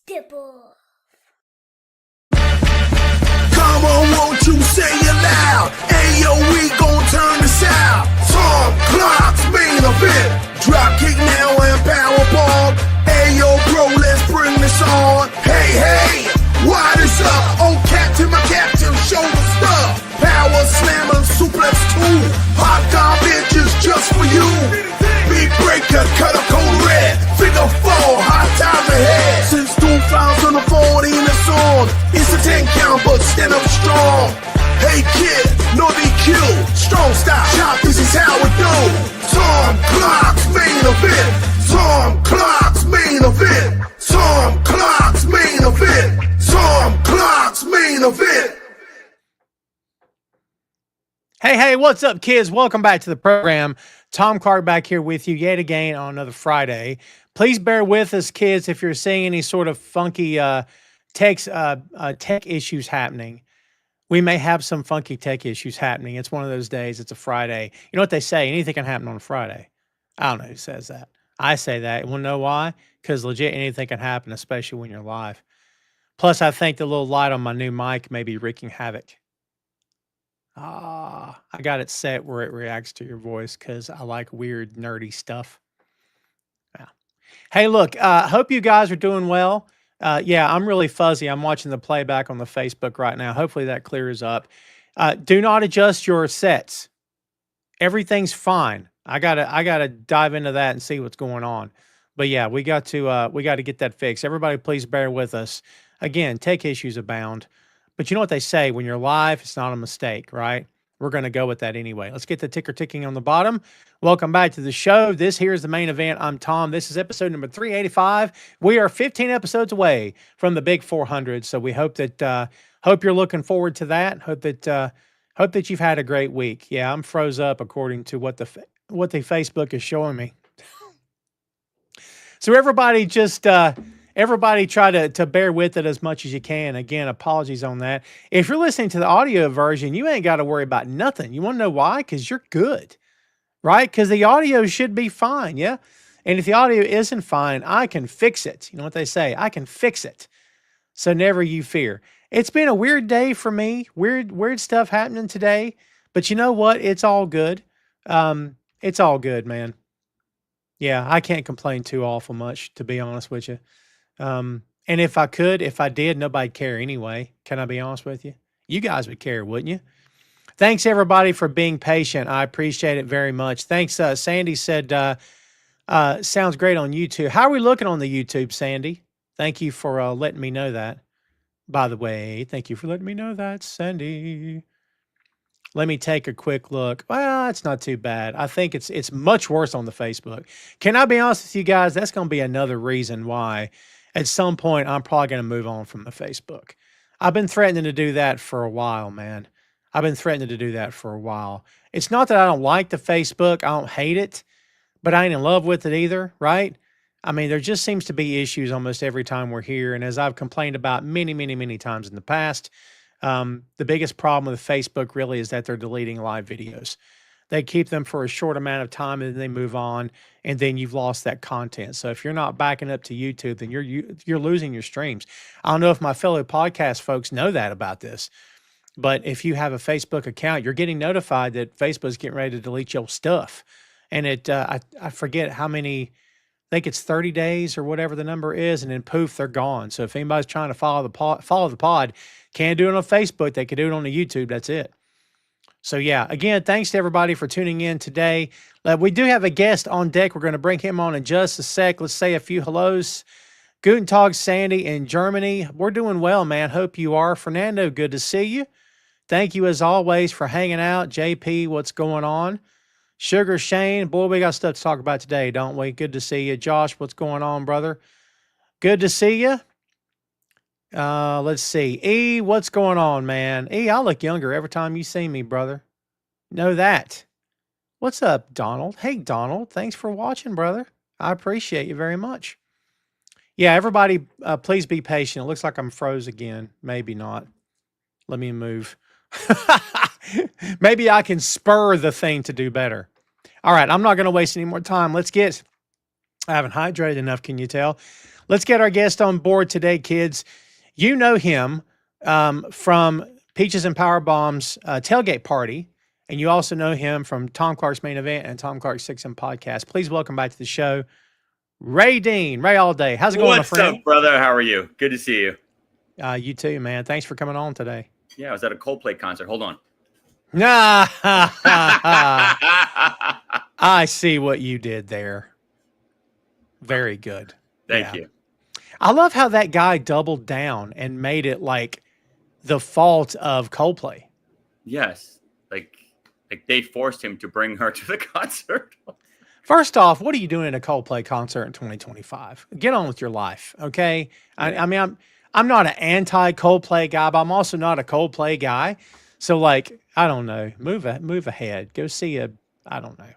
Step off. Come on, won't you say it loud? Ayo, we gon' turn this out. Tom Clock's main event. Dropkick now and powerbomb. Ayo, bro, let's bring this on. Hey, hey, what is up? Oh, captain, my captain, show the stuff. Power slammer, suplex 2. Hot bitches just for you. Big breaker, cut a code red. Figure 4, hot times ahead. Since 2014, it's on. It's a 10 count, but stand up strong. Hey kid, no DQ, strong style. Chop, this is how we do. Tom Clock's main event. Tom Clock's main event. Tom Clock's main event. Tom Clock's main event. Hey, what's up, kids? Welcome back to the program. Tom Clark back here with you yet again on another Friday. Please bear with us, kids, if you're seeing any sort of funky tech issues happening. We may have some funky tech issues happening. It's one of those days. It's a Friday. You know what they say? Anything can happen on a Friday. I don't know who says that. I say that. You want to know why? Because legit anything can happen, especially when you're live. Plus, I think the little light on my new mic may be wreaking havoc. I got it set where it reacts to your voice because I like weird, nerdy stuff. Yeah. Hey, look, hope you guys are doing well. Yeah, I'm really fuzzy. I'm watching the playback on the Facebook right now. Hopefully that clears up. Do not adjust your sets. Everything's fine. I gotta dive into that and see what's going on. But yeah, we got to get that fixed. Everybody, please bear with us. Again, tech issues abound. But you know what they say, when you're live, it's not a mistake, right? We're going to go with that anyway. Let's get the ticker ticking on the bottom. Welcome back to the show. This here is the main event. I'm Tom. This is episode number 385. We are 15 episodes away from the big 400. So we hope that hope you're looking forward to that. Hope that you've had a great week. Yeah, I'm froze up according to what the Facebook is showing me. So everybody just everybody try to bear with it as much as you can. Again, apologies on that. If you're listening to the audio version, you ain't got to worry about nothing. You want to know why? Because you're good, right? Because the audio should be fine, yeah? And if the audio isn't fine, I can fix it. You know what they say? I can fix it. So never you fear. It's been a weird day for me. Weird stuff happening today. But you know what? It's all good. It's all good, man. Yeah, I can't complain too awful much, to be honest with you. And if I did, nobody'd care anyway. Can I be honest with you? You guys would care, wouldn't you? Thanks everybody for being patient. I appreciate it very much. Thanks. Sandy said, sounds great on YouTube. How are we looking on the YouTube, Sandy? Thank you for letting me know that. By the way, thank you for letting me know that, Sandy. Let me take a quick look. Well, it's not too bad. I think it's much worse on the Facebook. Can I be honest with you guys? That's going to be another reason why at some point I'm probably going to move on from the Facebook. I've been threatening to do that for a while, man. I've been threatening to do that for a while. It's not that I don't like the Facebook. I don't hate it, but I ain't in love with it either, right? I mean, there just seems to be issues almost every time we're here. And as I've complained about many, many, many times in the past, the biggest problem with Facebook really is that they're deleting live videos. They keep them for a short amount of time and then they move on, and then you've lost that content. So if you're not backing up to YouTube, then you're losing your streams. I don't know if my fellow podcast folks know that about this, but if you have a Facebook account, you're getting notified that Facebook's getting ready to delete your stuff. And I forget how many, I think it's 30 days or whatever the number is, and then poof, they're gone. So if anybody's trying to follow the pod, can't do it on Facebook. They can do it on the YouTube. That's it. So yeah, again, thanks to everybody for tuning in today. We do have a guest on deck. We're going to bring him on in just a sec. Let's say a few hellos. Guten Tag, Sandy in Germany. We're doing well, man. Hope you are. Fernando, good to see you. Thank you as always for hanging out. JP, what's going on? Sugar Shane, boy, we got stuff to talk about today, don't we? Good to see you. Josh, what's going on, brother? Good to see you. Let's see. E, what's going on, man? E, I look younger every time you see me, brother. Know that. What's up, Donald? Hey, Donald. Thanks for watching, brother. I appreciate you very much. Yeah, everybody, please be patient. It looks like I'm froze again. Maybe not. Let me move. Maybe I can spur the thing to do better. All right, I'm not going to waste any more time. Let's get I haven't hydrated enough, can you tell? Let's get our guest on board today, kids. You know him from Peaches and Power Bomb's tailgate party, and you also know him from Tom Clark's Main Event and Tom Clark's 6M podcast. Please welcome back to the show, Ray Dean. Ray all day. How's it going, my friend? What's up, brother? How are you? Good to see you. You too, man. Thanks for coming on today. Yeah, I was at a Coldplay concert. Hold on. I see what you did there. Very good. Thank you. I love how that guy doubled down and made it like the fault of Coldplay. Yes. Like they forced him to bring her to the concert. First off, what are you doing at a Coldplay concert in 2025? Get on with your life, okay? Yeah. I mean, I'm not an anti-Coldplay guy, but I'm also not a Coldplay guy. So, like, I don't know. Move ahead. Go see I don't know.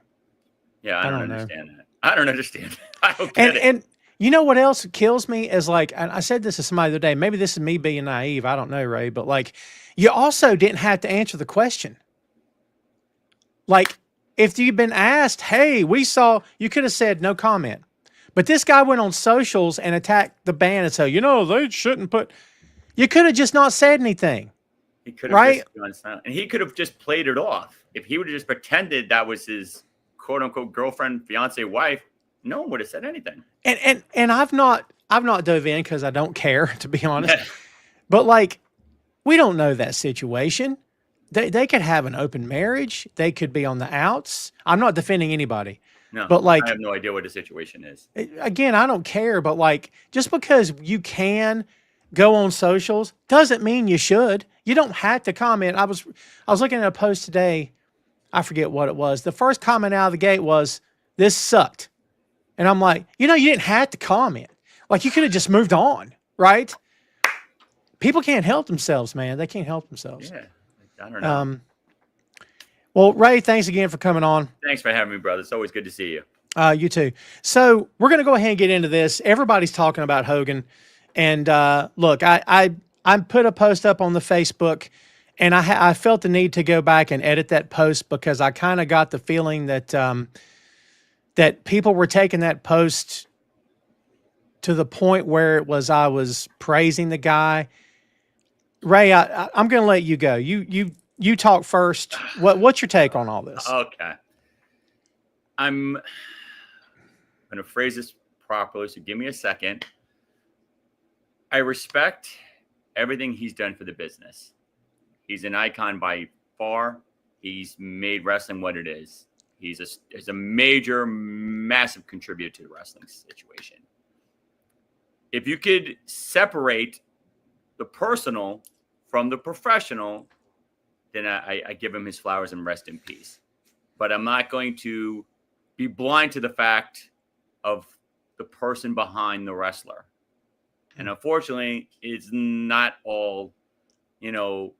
Yeah, I don't understand that. I don't understand that. I don't get it. And you know what else kills me is like, and I said this to somebody the other day, maybe this is me being naive. I don't know, Ray, but like, you also didn't have to answer the question. Like, if you'd been asked, hey, we saw, you could have said no comment. But this guy went on socials and attacked the band and said, they shouldn't put, you could have just not said anything. He could have just gone silent. And he could have just played it off. If he would have just pretended that was his quote unquote girlfriend, fiance, wife, no one would have said anything. And I've not dove in because I don't care, to be honest. But like, we don't know that situation. They could have an open marriage. They could be on the outs. I'm not defending anybody. No, but like, I have no idea what the situation is. Again, I don't care. But like, just because you can go on socials doesn't mean you should. You don't have to comment. I was looking at a post today. I forget what it was. The first comment out of the gate was, "This sucked," and I'm like, you didn't have to comment. Like, you could have just moved on, right? People can't help themselves, man. They can't help themselves. Yeah. I don't know. Well, Ray, thanks again for coming on. Thanks for having me, brother. It's always good to see you. You too. So we're going to go ahead and get into this. Everybody's talking about Hogan. And look, I put a post up on the Facebook, and I felt the need to go back and edit that post because I kind of got the feeling that that people were taking that post to the point where I was praising the guy. Ray, I'm going to let you go. You talk first. What's your take on all this? Okay. I'm going to phrase this properly, so give me a second. I respect everything he's done for the business. He's an icon by far. He's made wrestling what it is. He's a major, massive contributor to the wrestling situation. If you could separate the personal from the professional, then I give him his flowers and rest in peace. But I'm not going to be blind to the fact of the person behind the wrestler. And unfortunately, it's not all,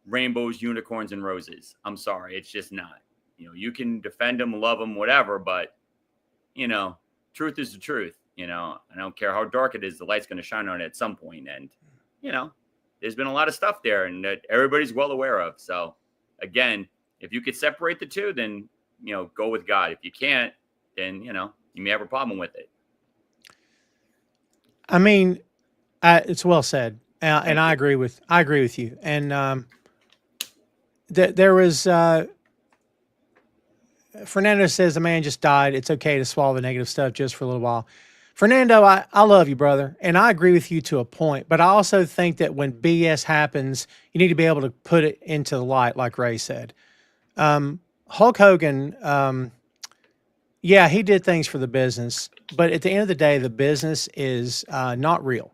rainbows, unicorns, and roses. I'm sorry. It's just not. You can defend him, love him, whatever, but, truth is the truth. I don't care how dark it is. The light's going to shine on it at some point. And, there's been a lot of stuff there and that everybody's well aware of. So, again, if you could separate the two, then, go with God. If you can't, then, you may have a problem with it. I mean, it's well said. And I agree with you. And there was Fernando says the man just died. It's okay to swallow the negative stuff just for a little while. Fernando, I love you, brother, and I agree with you to a point, but I also think that when BS happens, you need to be able to put it into the light, like Ray said. Hulk Hogan, yeah, he did things for the business, but at the end of the day, the business is not real.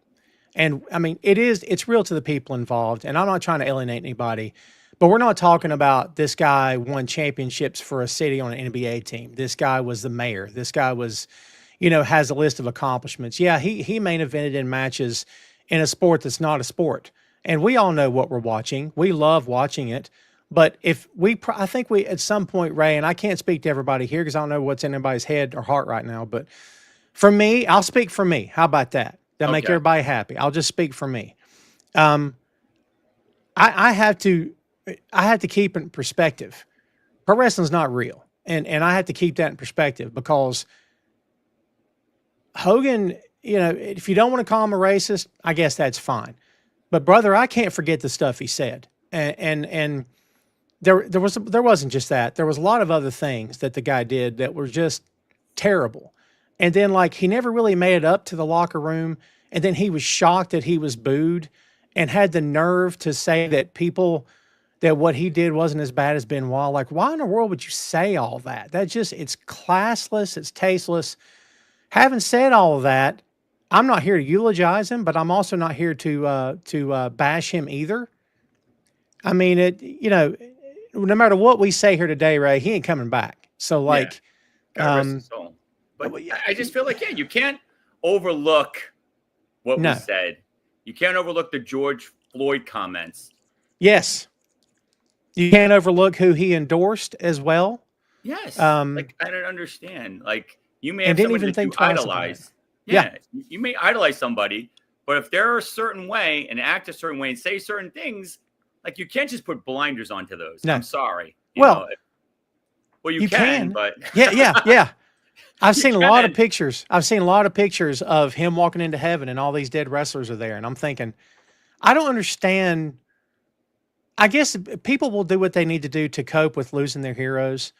And I mean, it's real to the people involved, and I'm not trying to alienate anybody, but we're not talking about this guy won championships for a city on an NBA team. This guy was the mayor. This guy was, has a list of accomplishments. Yeah, he main evented in matches in a sport that's not a sport. And we all know what we're watching. We love watching it. But I think we, at some point, Ray, and I can't speak to everybody here because I don't know what's in anybody's head or heart right now, but for me, I'll speak for me. How about that? That'll make everybody happy. I'll just speak for me. I have to keep in perspective. Pro wrestling's not real. And I have to keep that in perspective because Hogan, if you don't want to call him a racist, I guess that's fine. But brother, I can't forget the stuff he said. And there wasn't just that. There was a lot of other things that the guy did that were just terrible. And then like he never really made it up to the locker room. And then he was shocked that he was booed and had the nerve to say that what he did wasn't as bad as Benoit. Like, why in the world would you say all that? It's classless, it's tasteless. Having said all of that, I'm not here to eulogize him, but I'm also not here to bash him either. I mean, no matter what we say here today, Ray, he ain't coming back. So like, God rest his soul. But I just feel like, you can't overlook what was said. You can't overlook the George Floyd comments. Yes. You can't overlook who he endorsed as well. Yes. Like, I don't understand. Like, you may have somebody that you idolize. Yeah. You may idolize somebody, but if they're a certain way and act a certain way and say certain things, like, you can't just put blinders onto those. No. I'm sorry. Well, you can, but yeah. I've seen a lot of pictures. I've seen a lot of pictures of him walking into heaven and all these dead wrestlers are there. And I'm thinking, I don't understand. I guess people will do what they need to do to cope with losing their heroes.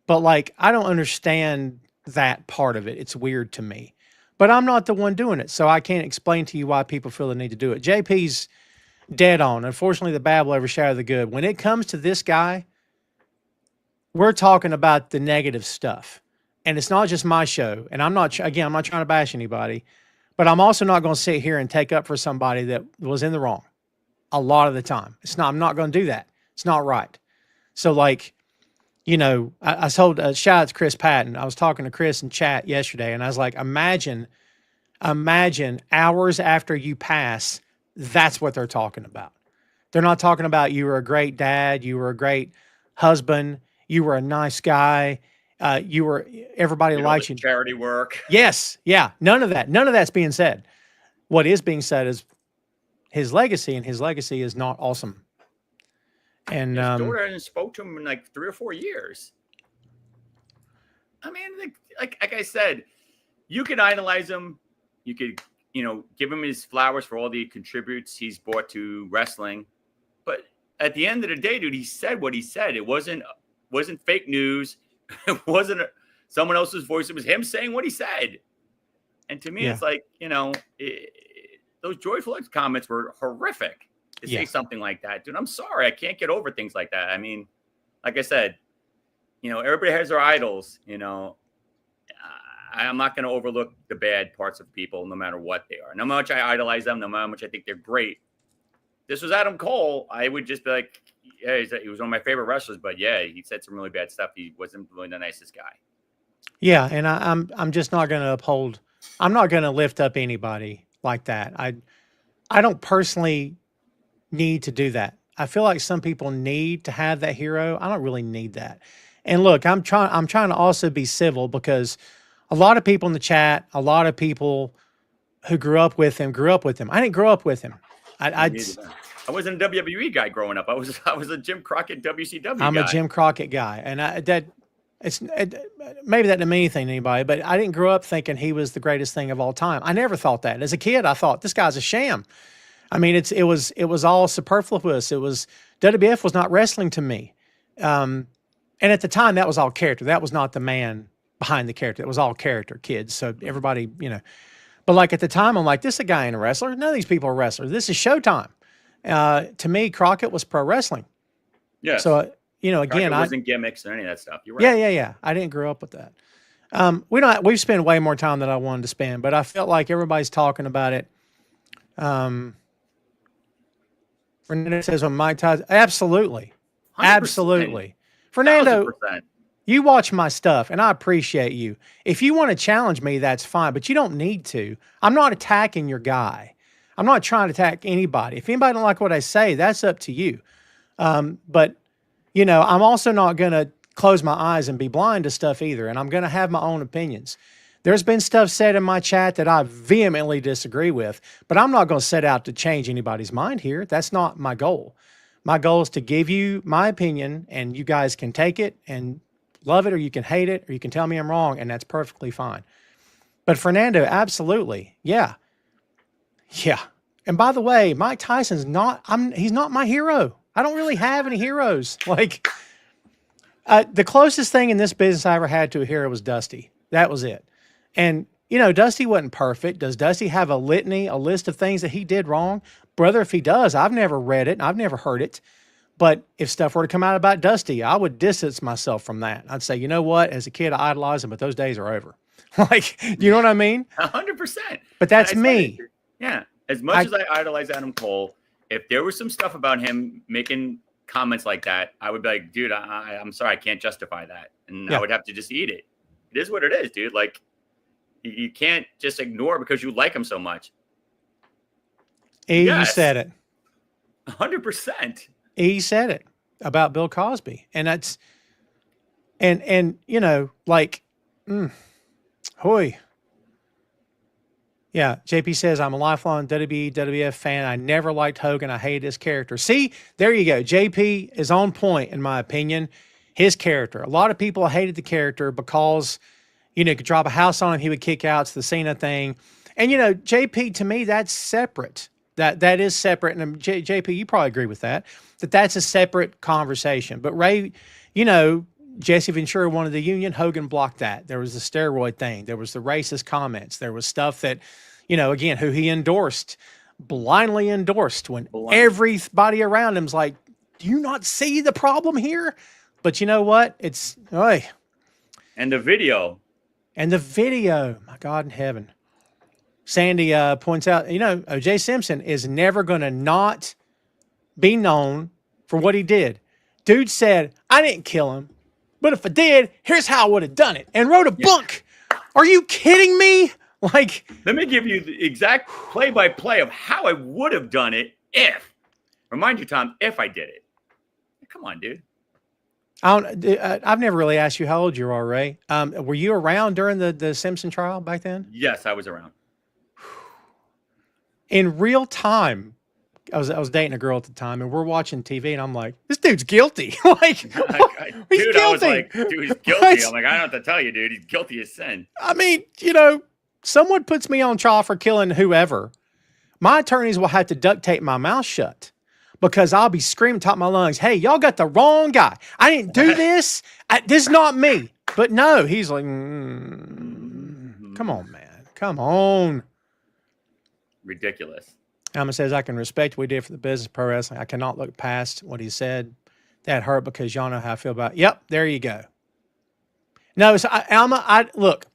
But like, I don't understand that part of it. It's weird to me, but I'm not the one doing it. So I can't explain to you why people feel the need to do it. JP's dead on. Unfortunately, the bad will overshadow the good. When it comes to this guy, we're talking about the negative stuff. And it's not just my show. And I'm not trying to bash anybody, but I'm also not going to sit here and take up for somebody that was in the wrong a lot of the time. I'm not going to do that. It's not right. So like, I told, shout out to Chris Patton. I was talking to Chris in chat yesterday and I was like, imagine hours after you pass, that's what they're talking about. They're not talking about you were a great dad, you were a great husband, you were a nice guy, everybody likes you. Charity work. Yes, yeah, none of that. None of that's being said. What is being said is his legacy, and his legacy is not awesome. And his daughter hasn't spoke to him in like 3 or 4 years. I mean, like I said, you could idolize him. You could, give him his flowers for all the contributes he's brought to wrestling. But at the end of the day, dude, he said what he said. It wasn't fake news. It wasn't someone else's voice. It was him saying what he said. And to me, it's like, those George Floyd comments were horrific to say something like that. Dude, I'm sorry. I can't get over things like that. I mean, like I said, everybody has their idols, I'm not going to overlook the bad parts of people, no matter what they are. No matter how much I idolize them, no matter how much I think they're great. This was Adam Cole. I would just be like, yeah, he was one of my favorite wrestlers, but yeah, he said some really bad stuff. He wasn't really the nicest guy. Yeah, and I'm just not going to uphold. I'm not going to lift up anybody like that. I don't personally need to do that. I feel like some people need to have that hero. I don't really need that. And look, I'm trying to also be civil because a lot of people in the chat, a lot of people who grew up with him. I didn't grow up with him. I wasn't a WWE guy growing up. I was a Jim Crockett WCW I'm guy. a Jim Crockett guy. And maybe that didn't mean anything to anybody, but I didn't grow up thinking he was the greatest thing of all time. I never thought that. As a kid, I thought this guy's a sham. I mean, it was all superfluous. WWF was not wrestling to me. And at the time, that was all character. That was not the man behind the character. It was all character, kids. So everybody, but like at the time, I'm like, this is a guy ain't a wrestler. None of these people are wrestlers. This is Showtime. To me, Crockett was pro wrestling. Yeah. So, again, I wasn't gimmicks or any of that stuff. You're right. Yeah. I didn't grow up with that. We've spent way more time than I wanted to spend, but I felt like everybody's talking about it. Fernando says on Mike Tyson, absolutely. 100%. Absolutely. Fernando, 1,000%. you watch my stuff and I appreciate you. If you want to challenge me, that's fine, but you don't need to. I'm not attacking your guy. I'm not trying to attack anybody. If anybody don't like what I say, that's up to you. But I'm also not going to close my eyes and be blind to stuff either. And I'm going to have my own opinions. There's been stuff said in my chat that I vehemently disagree with, but I'm not going to set out to change anybody's mind here. That's not my goal. My goal is to give you my opinion, and you guys can take it and love it, or you can hate it, or you can tell me I'm wrong, and that's perfectly fine. But Fernando, absolutely. Yeah. Yeah. And by the way, Mike Tyson's he's not my hero. I don't really have any heroes. Like, the closest thing in this business I ever had to a hero was Dusty. That was it. And, Dusty wasn't perfect. Does Dusty have a list of things that he did wrong? Brother, if he does, I've never read it and I've never heard it. But if stuff were to come out about Dusty, I would distance myself from that. I'd say, you know what? As a kid, I idolized him, but those days are over. Like, you know what I mean? 100%. But that's me. Yeah. As much as I idolize Adam Cole, if there was some stuff about him making comments like that, I would be like, dude, I'm sorry, I can't justify that. And I would have to just eat it. It is what it is, dude. Like, you can't just ignore because you like him so much. You said it. 100%. He said it about Bill Cosby. And that's, and like, hoy. Yeah, JP says, I'm a lifelong WWF fan. I never liked Hogan. I hated his character. See, there you go. JP is on point, in my opinion. His character. A lot of people hated the character because, could drop a house on him, he would kick out. It's the Cena thing. And, JP, to me, that's separate. That is separate. And JP, you probably agree with that that's a separate conversation. But Ray, Jesse Ventura wanted the union. Hogan blocked that. There was the steroid thing. There was the racist comments. There was stuff that, again, who he blindly endorsed when everybody around him's like, do you not see the problem here? But you know what? It's, And the video. My God in heaven. Sandy points out, O.J. Simpson is never going to not be known for what he did. Dude said, I didn't kill him. But if I did, here's how I would have done it. And wrote a book. Are you kidding me? Like, let me give you the exact play-by-play of how I would have done it if. Remind you, Tom, if I did it. Come on, dude. I've never really asked you how old you are, Ray. Were you around during the Simpson trial back then? Yes, I was around. In real time, I was dating a girl at the time, and we're watching TV, and I'm like, "This dude's guilty." Like, he's guilty. I was like, "Dude, he's guilty." I'm like, "I don't have to tell you, dude. He's guilty as sin." I mean, someone puts me on trial for killing whoever, my attorneys will have to duct tape my mouth shut because I'll be screaming top of my lungs, "Hey, y'all got the wrong guy. I didn't do this. This is not me." But no, he's like, "Come on, man. Come on." Ridiculous. Alma says, I can respect what he did for the business of pro wrestling. I cannot look past what he said. That hurt because y'all know how I feel about it. Yep, there you go. No, so Alma, look,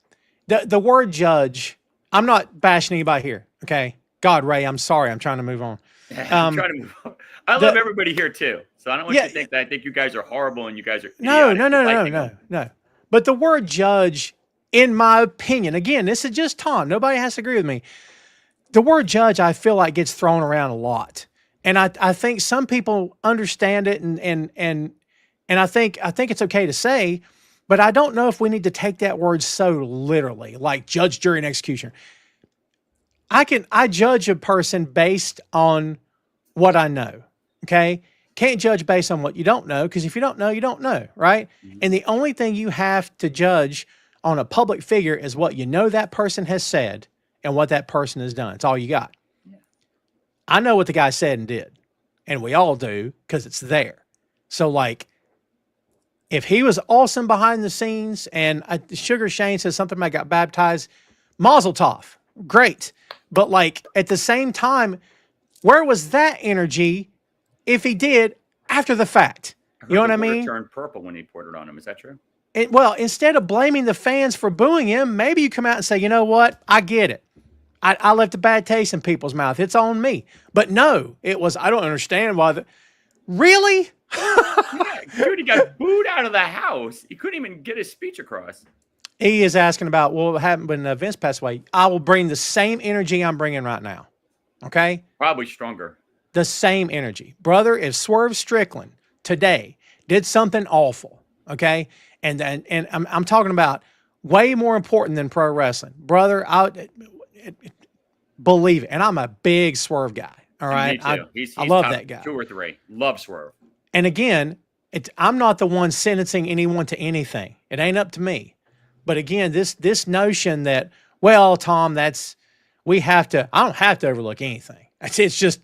the word judge, I'm not bashing anybody here, okay? God, Ray, I'm sorry. I'm trying to move on. I'm trying to move on. I love everybody here, too. So I don't want you to think that I think you guys are horrible and you guys are No. But the word judge, in my opinion, again, this is just Tom. Nobody has to agree with me. The word judge, I feel like, gets thrown around a lot. And I think some people understand it and I think it's okay to say, but I don't know if we need to take that word so literally, like judge, jury, and executioner. I judge a person based on what I know. Okay. Can't judge based on what you don't know, because if you don't know, you don't know, right? Mm-hmm. And the only thing you have to judge on a public figure is what you know that person has said and what that person has done. It's all you got. Yeah. I know what the guy said and did, and we all do because it's there. So, like, if he was awesome behind the scenes and Sugar Shane says something about got baptized, mazel tov, great. But, like, at the same time, where was that energy if he did after the fact? You know what I mean? Turned purple when he poured it on him. Is that true? Well, instead of blaming the fans for booing him, maybe you come out and say, you know what? I get it. I left a bad taste in people's mouth. It's on me. But no, it was, I don't understand why. Really? Yeah, dude, he got booed out of the house. He couldn't even get his speech across. He is asking about what happened when Vince passed away. I will bring the same energy I'm bringing right now. Okay? Probably stronger. The same energy. Brother, if Swerve Strickland today did something awful, okay? And I'm talking about way more important than pro wrestling. Brother, believe it. And I'm a big Swerve guy. All right. I love that guy. 2 or 3. Love Swerve. And again, I'm not the one sentencing anyone to anything. It ain't up to me. But again, this notion that Well, Tom, I don't have to overlook anything. It's just,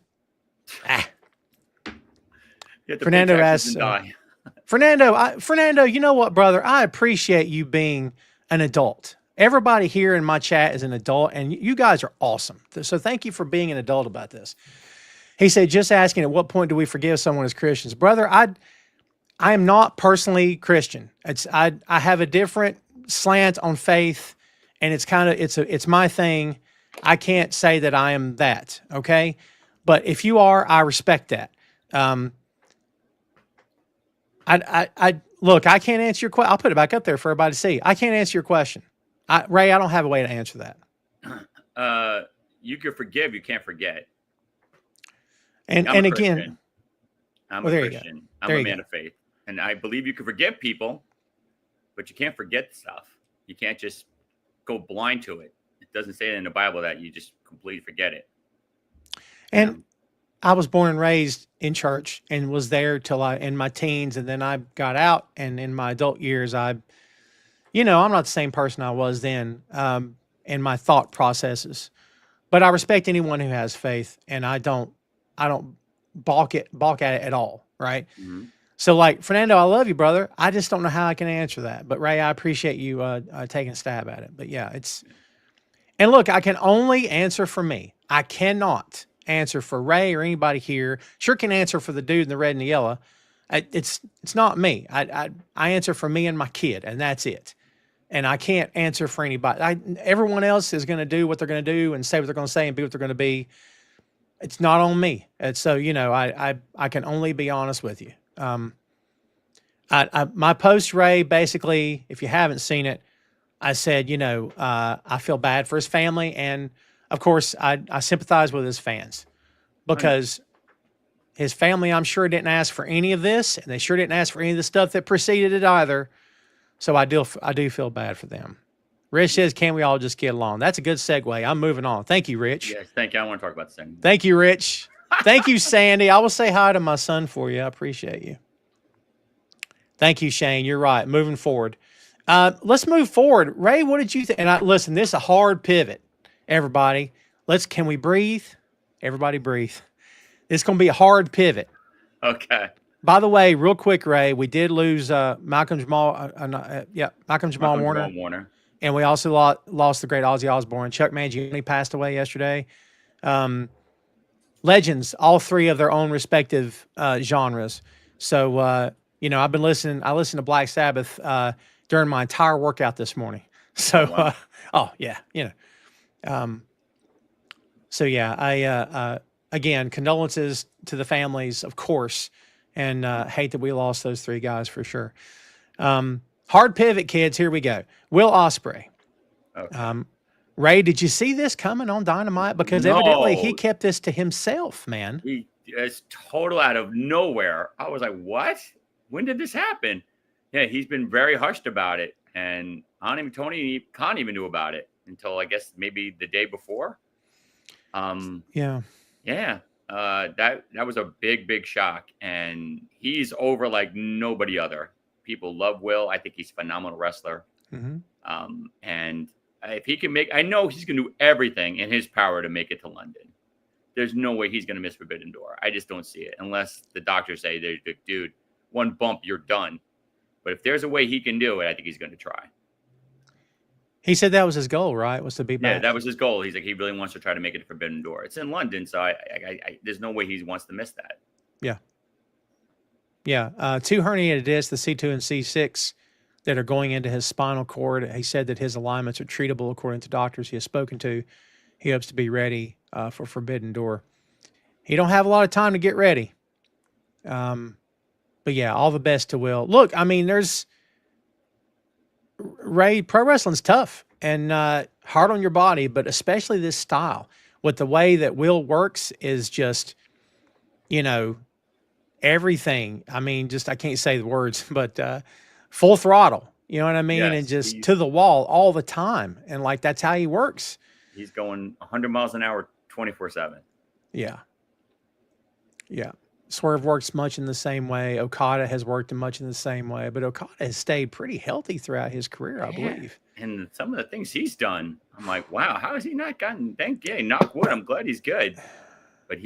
You have to Fernando pay taxes asks, and die. Fernando, you know what, brother? I appreciate you being an adult. Everybody here in my chat is an adult, and you guys are awesome. So thank you for being an adult about this. He said, just asking, at what point do we forgive someone as Christians? Brother, I am not personally Christian. I have a different slant on faith, and it's my thing. I can't say that I am that, okay? But if you are, I respect that. Look, I can't answer your question. I'll put it back up there for everybody to see. I can't answer your question. Ray, I don't have a way to answer that. You can forgive, you can't forget. And I'm a again, Christian. I'm well, a there you go. Christian. I'm There a you man go. of faith. And I believe you can forgive people, but you can't forget stuff. You can't just go blind to it. It doesn't say it in the Bible that you just completely forget it. And I was born and raised in church and was there till in my teens, and then I got out, and in my adult years, I'm not the same person I was then in my thought processes. But I respect anyone who has faith, and I don't balk at it at all, right? Mm-hmm. So, like, Fernando, I love you, brother. I just don't know how I can answer that. But Ray, I appreciate you taking a stab at it. But yeah, and look, I can only answer for me. I cannot answer for Ray or anybody here. Sure can answer for the dude in the red and the yellow. It's not me. I answer for me and my kid, and that's it. And I can't answer for anybody. Everyone else is going to do what they're going to do and say what they're going to say and be what they're going to be. It's not on me. And so, I can only be honest with you. My post, Ray, basically, if you haven't seen it, I said, I feel bad for his family. And of course, I sympathize with his fans because his family, I'm sure, didn't ask for any of this, and they sure didn't ask for any of the stuff that preceded it either. So I do feel bad for them. Rich says, can we all just get along? That's a good segue. I'm moving on. Thank you, Rich. Yes, thank you. I want to talk about the second. Thank you, Rich. Thank you, Sandy. I will say hi to my son for you. I appreciate you. Thank you, Shane. You're right. Moving forward. Let's move forward. Ray, what did you think? And listen, this is a hard pivot, everybody. Can we breathe? Everybody breathe. It's going to be a hard pivot. Okay. By the way, real quick, Ray, we did lose Malcolm Jamal Warner. And we also lost the great Ozzy Osbourne. Chuck Mangione passed away yesterday. Legends, all three of their own respective genres. So, I've been listening. I listened to Black Sabbath during my entire workout this morning. So, wow. Again, condolences to the families, of course, and hate that we lost those three guys for sure. Hard pivot, kids. Here we go. Will Osprey. Okay. Ray, did you see this coming on Dynamite? Because evidently he kept this to himself, man. It's total out of nowhere. I was like, what? When did this happen? Yeah, he's been very hushed about it. And Tony Khan even knew about it until, I guess, maybe the day before. Yeah. That was a big shock. And he's over like nobody other. People love Will. I think he's a phenomenal wrestler. Mm-hmm. And if he can I know he's going to do everything in his power to make it to London. There's no way he's going to miss Forbidden Door. I just don't see it unless the doctors say, dude, one bump, you're done. But if there's a way he can do it, I think he's going to try. He said that was his goal, right? Was to be back. Yeah, that was his goal. He's like, he really wants to try to make it to Forbidden Door. It's in London, so I there's no way he wants to miss that. Yeah. Yeah. 2 herniated discs, the C2 and C6, that are going into his spinal cord. He said that his alignments are treatable according to doctors he has spoken to. He hopes to be ready for Forbidden Door. He don't have a lot of time to get ready. But yeah, all the best to Will. Look, I mean, Ray, pro wrestling's tough and hard on your body, but especially this style. With the way that Will works is just, everything. I mean, I can't say the words, but full throttle. You know what I mean? Yes, and just to the wall all the time. And that's how he works. He's going 100 miles an hour, 24/7. Yeah. Yeah. Swerve works much in the same way. Okada has worked much in the same way, but Okada has stayed pretty healthy throughout his career, I believe. And some of the things he's done, I'm like, wow, how has he not gotten? Knock wood. I'm glad he's good, but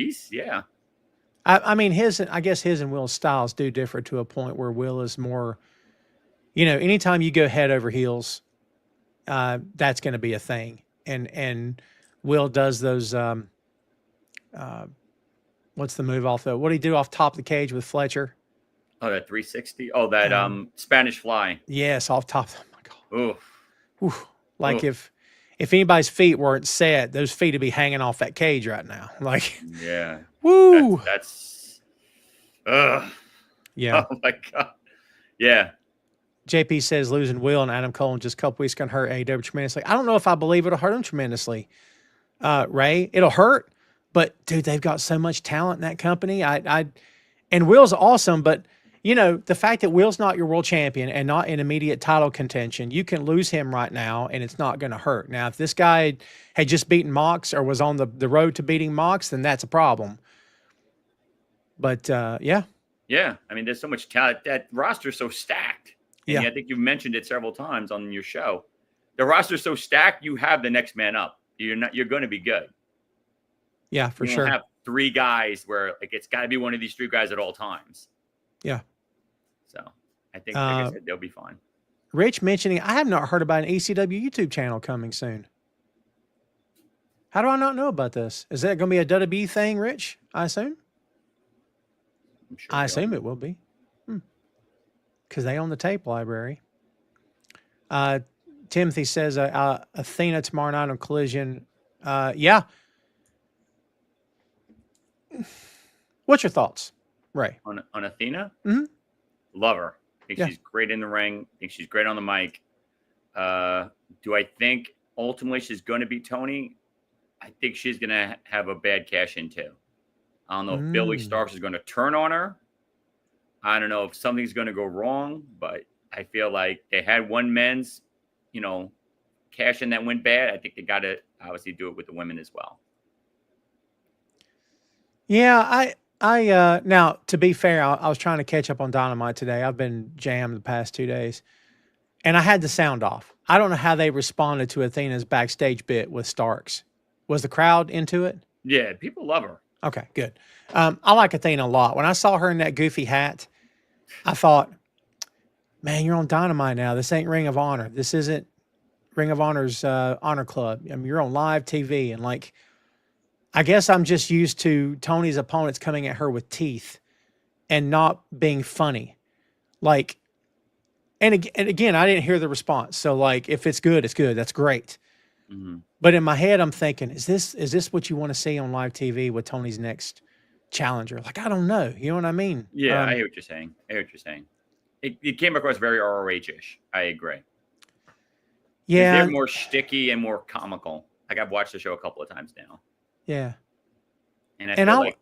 I mean, I guess his and Will's styles do differ to a point where Will is more, anytime you go head over heels, that's going to be a thing. And Will does those, what's the move off what did he do off top of the cage with Fletcher? Oh, that 360. Oh, that Spanish fly. Yes, off top. Oh my God. Oof. Like if anybody's feet weren't set, those feet would be hanging off that cage right now. Like, yeah. Woo. That's yeah. Oh my God. Yeah. JP says losing Will and Adam Cole in just a couple weeks can hurt AEW tremendously. I don't know if I believe it'll hurt him tremendously. Ray, it'll hurt, but dude, they've got so much talent in that company. And Will's awesome, but the fact that Will's not your world champion and not in immediate title contention, you can lose him right now and it's not going to hurt. Now, if this guy had just beaten Mox or was on the road to beating Mox, then that's a problem. But yeah. Yeah. I mean, there's so much talent. That roster's so stacked. And yeah. I think you've mentioned it several times on your show. The roster's so stacked, you have the next man up. You're going to be good. Yeah, for you sure. Don't have three guys where it's got to be one of these three guys at all times. Yeah. So I think, like I said, they'll be fine. Rich mentioning, I have not heard about an ECW YouTube channel coming soon. How do I not know about this? Is that going to be a WWE thing, Rich? I assume. Sure I assume it will be. Because they own the tape library. Timothy says Athena tomorrow night on Collision. Yeah. What's your thoughts, Ray? On Athena? Mm-hmm. Love her. I think she's great in the ring. I think she's great on the mic. Do I think ultimately she's going to beat Tony? I think she's going to have a bad cash in too. I don't know if Billy Starks is going to turn on her. I don't know if something's going to go wrong, but I feel like they had one men's, cash in that went bad. I think they got to obviously do it with the women as well. Yeah, I now, to be fair, I was trying to catch up on Dynamite today. I've been jammed the past 2 days, and I had the sound off. I don't know how they responded to Athena's backstage bit with Starks. Was the crowd into it? Yeah, people love her. Okay, good. I like Athena a lot. When I saw her in that goofy hat, I thought, man, you're on Dynamite now. This ain't Ring of Honor. This isn't Ring of Honor's Honor Club. I mean, you're on live TV, and I guess I'm just used to Tony's opponents coming at her with teeth and not being funny. And again, I didn't hear the response. So if it's good, it's good. That's great. Mm-hmm. But in my head, I'm thinking, is this what you want to see on live TV with Tony's next challenger? I don't know. You know what I mean? Yeah, I hear what you're saying. It came across very ROH-ish. I agree. Yeah. They're more shticky and more comical. I've watched the show a couple of times now. Yeah. And I feel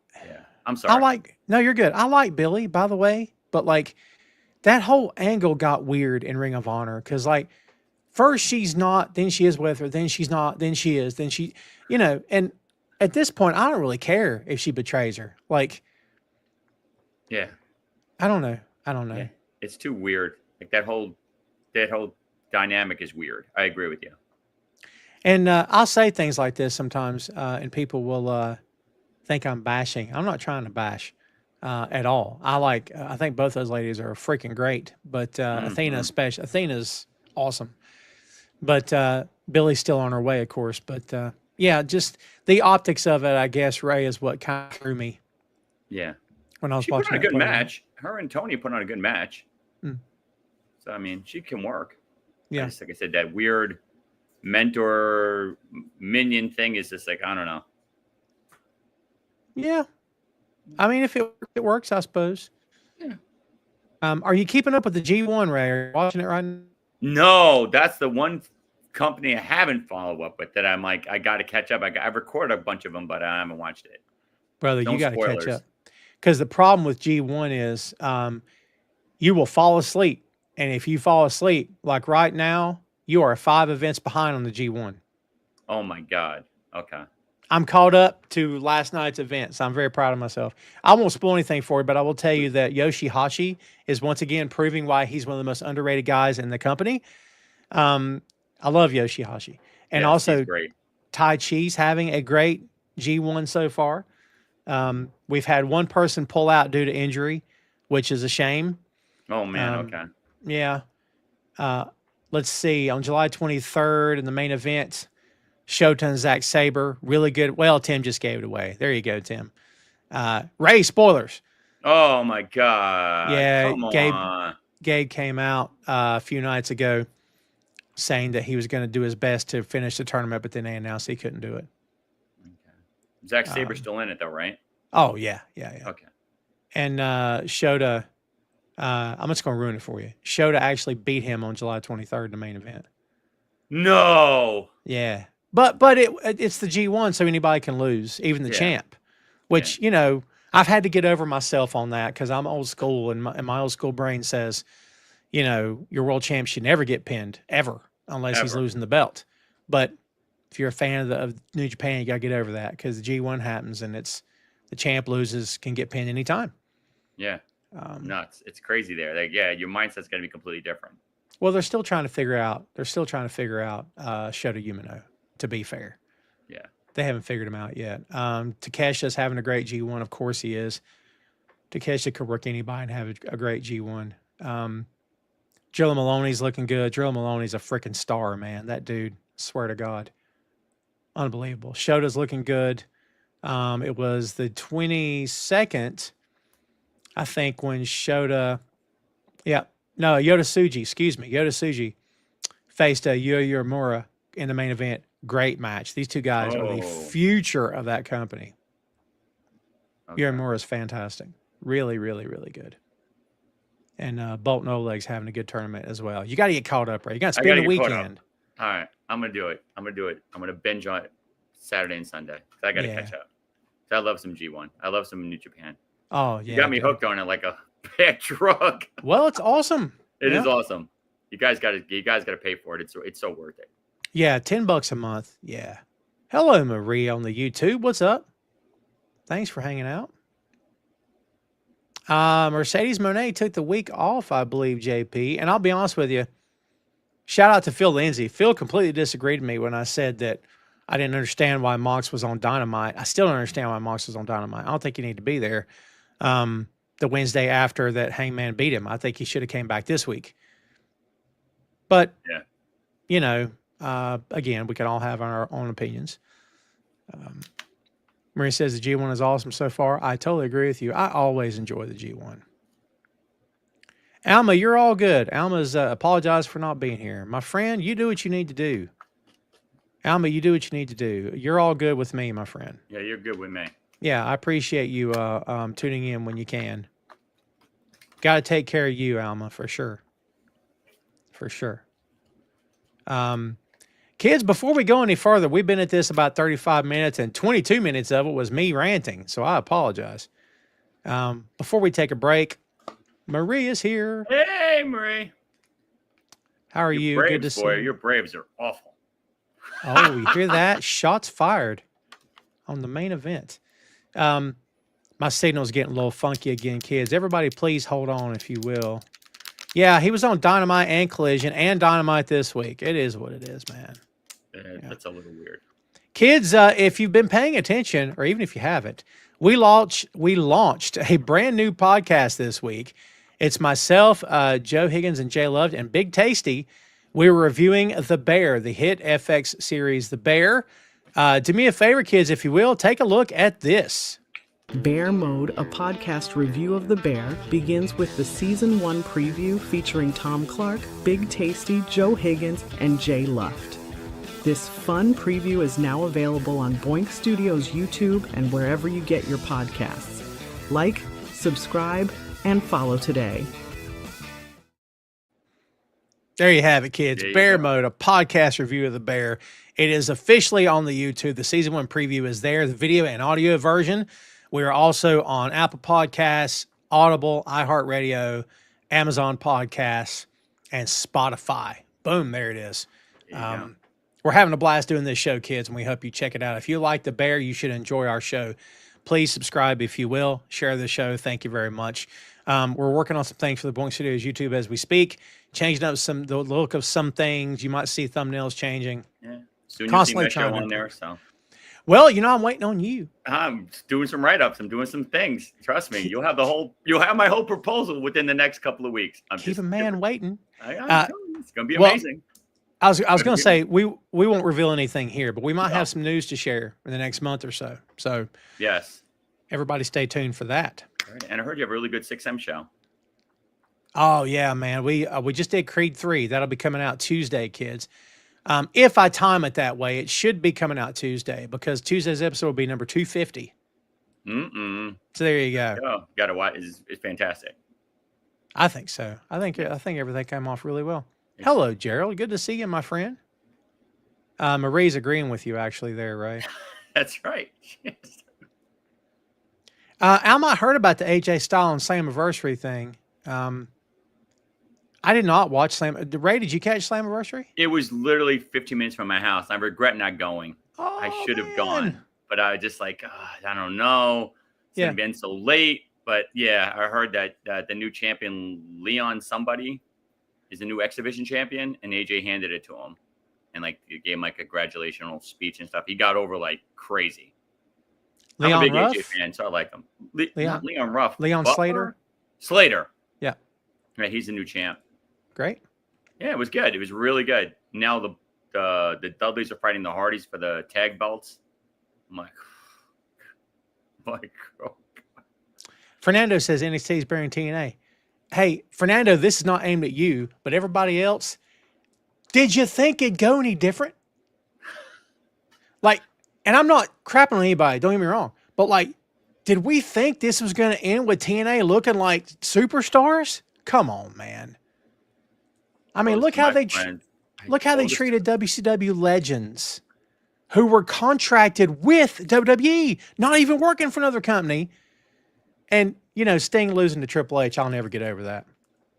I'm sorry. No, you're good. I like Billy, by the way, but that whole angle got weird in Ring of Honor because first she's not, then she is with her, then she's not, then she is, then she, and at this point, I don't really care if she betrays her. Yeah. I don't know. Yeah. It's too weird. That whole dynamic is weird. I agree with you. And I'll say things like this sometimes, and people will think I'm bashing. I'm not trying to bash at all. I think both those ladies are freaking great, but Athena especially. Athena's awesome. But Billy's still on her way, of course. But yeah, just the optics of it, I guess, Ray, is what kind of threw me. Yeah. When I was she watching put on a good match. Her and Tony put on a good match. So, I mean, she can work. Yeah. Just, like I said, that weird mentor minion thing is just I don't know. Yeah. I mean, if it works, I suppose. Yeah. Are you keeping up with the G1, Ray? Are you watching it right now? No, that's the one company I haven't followed up with that I'm I got to catch up. I've recorded a bunch of them, but I haven't watched it. Brother, you got to catch up. Because the problem with G1 is you will fall asleep. And if you fall asleep, right now, you are 5 events behind on the G1. Oh, my God. Okay. I'm caught up to last night's events. I'm very proud of myself. I won't spoil anything for you, but I will tell you that Yoshihashi is once again proving why he's one of the most underrated guys in the company. I love Yoshihashi. And Yes, he's also great. Tai Chi's having a great G1 so far. We've had one person pull out due to injury, which is a shame. Oh man, okay. Yeah. Let's see. On July 23rd in the main event, Shota and Zack Sabre, really good. Well, Tim just gave it away. There you go, Tim. Ray, spoilers. Oh my god. Yeah, Come on. Gabe came out a few nights ago saying that he was going to do his best to finish the tournament, but then they announced he couldn't do it. Okay. Zack Sabre's still in it though, right? Oh, yeah. Okay. And Shota, I'm just going to ruin it for you. Shota actually beat him on July 23rd in the main event. No. Yeah. But it's the G1, so anybody can lose, even the champ, which, you know, I've had to get over myself on that because I'm old school, and my old school brain says, you know, your world champ should never get pinned, ever, unless he's losing the belt. But if you're a fan of New Japan, you got to get over that because the G1 happens, and it's the champ loses, can get pinned anytime. Yeah. Nuts. It's crazy there. Like, yeah, your mindset's going to be completely different. Well, they're still trying to figure out Shota Umino, to be fair. Yeah. They haven't figured him out yet. Takesha's having a great G1. Of course he is. Takesha could work anybody and have a great G1. Drilla Maloney's looking good. Drilla Maloney's a freaking star, man. That dude, swear to God. Unbelievable. Shota's looking good. It was the 22nd, I think, when Yoda Tsuji faced Yuya Uemura in the main event. Great match. These two guys are the future of that company. Okay. Uemura is fantastic. Really, really, really good. And Bolton Oleg's having a good tournament as well. You got to get caught up, right? You got to spend the weekend. All right. I'm going to do it. I'm going to binge on it Saturday and Sunday. I got to catch up. I love some G1. I love some New Japan. Oh, yeah. You got me hooked on it like a bad drug. Well, it's awesome. It is awesome. You guys got to pay for it. It's so worth it. Yeah, $10 a month. Yeah. Hello, Marie on the YouTube. What's up? Thanks for hanging out. Mercedes Monet took the week off, I believe, JP. And I'll be honest with you. Shout out to Phil Lindsay. Phil completely disagreed with me when I said that I didn't understand why Mox was on Dynamite. I still don't understand why Mox was on Dynamite. I don't think he needed to be there the Wednesday after that Hangman beat him. I think he should have came back this week. But, you know, again, we can all have our own opinions. Marie says the G1 is awesome so far. I totally agree with you. I always enjoy the G1. Alma, you're all good. Alma's apologized for not being here. My friend, you do what you need to do. Alma, you do what you need to do. You're all good with me, my friend. Yeah, you're good with me. Yeah, I appreciate you tuning in when you can. Got to take care of you, Alma, for sure. For sure. Kids, before we go any further, we've been at this about 35 minutes, and 22 minutes of it was me ranting, so I apologize. Before we take a break, Marie is here. Hey, Marie. How are you? Braves, good to see boy. you. Your Braves are awful. Oh, you hear that? Shots fired on the main event. My signal's getting a little funky again, kids. Everybody, please hold on, if you will. Yeah, he was on Dynamite and Collision and Dynamite this week. It is what it is, man. That's a little weird. Kids, if you've been paying attention, or even if you haven't, we launched a brand new podcast this week. It's myself, Joe Higgins, and Jay Loved, and Big Tasty. We were reviewing The Bear, the hit FX series The Bear. Do me a favor, kids, if you will, take a look at this. Bear Mode, a podcast review of The Bear, begins with the Season 1 preview featuring Tom Clark, Big Tasty, Joe Higgins, and Jay Luft. This fun preview is now available on Boink Studios YouTube and wherever you get your podcasts. Like, subscribe, and follow today. There you have it, kids. Bear Mode, a podcast review of The Bear. It is officially on the YouTube. The Season 1 preview is there, the video and audio version. We are also on Apple Podcasts, Audible, iHeartRadio, Amazon Podcasts, and Spotify. Boom, there it is. We're having a blast doing this show, kids, and we hope you check it out. If you like the Bear, you should enjoy our show. Please subscribe if you will. Share the show. Thank you very much. We're working on some things for the Boink Studios YouTube as we speak, changing up the look of some things. You might see thumbnails changing. Yeah. Soon Constantly you'll see my show trying to on there. improve. So Well, I'm waiting on you. I'm doing some write-ups. I'm doing some things. Trust me. You'll have my whole proposal within the next couple of weeks. Keep a man waiting. I'm telling you, it's gonna be amazing. I was going to say we won't reveal anything here, but we might have some news to share in the next month or so. So Yes. everybody stay tuned for that. Right. And I heard you have a really good 6M show. Oh yeah, man. We just did Creed 3. That'll be coming out Tuesday, kids. If I time it that way, it should be coming out Tuesday because Tuesday's episode will be number 250. So there you go. Oh, gotta watch. It's fantastic. I think so. I think everything came off really well. Hello, Gerald. Good to see you, my friend. Marie's agreeing with you actually there, Ray. That's right. Alma, I heard about the AJ Styles Slammiversary thing. I did not watch Slam. Ray, did you catch Slammiversary? It was literally 15 minutes from my house. I regret not going. Oh, I should have gone, but I was just like, I don't know. It's been so late. But yeah, I heard that the new champion, Leon somebody, is the new X Division champion, and AJ handed it to him. And like he gave him like a congratulational speech and stuff. He got over like crazy. Leon I'm a big Ruff? AJ fan, so I like him. Leon? Leon Ruff. Leon Butler? Slater? Slater. Yeah. Right, he's the new champ. Great. Yeah, it was good. It was really good. Now the Dudleys are fighting the Hardys for the tag belts. I'm like, oh. Fernando says NXT is bearing TNA. Hey, Fernando, this is not aimed at you, but everybody else. Did you think it'd go any different? Like, and I'm not crapping on anybody, don't get me wrong, but like, did we think this was going to end with TNA looking like superstars? Come on, man. I mean, look how they treated WCW legends who were contracted with WWE, not even working for another company. And, Sting losing to Triple H, I'll never get over that.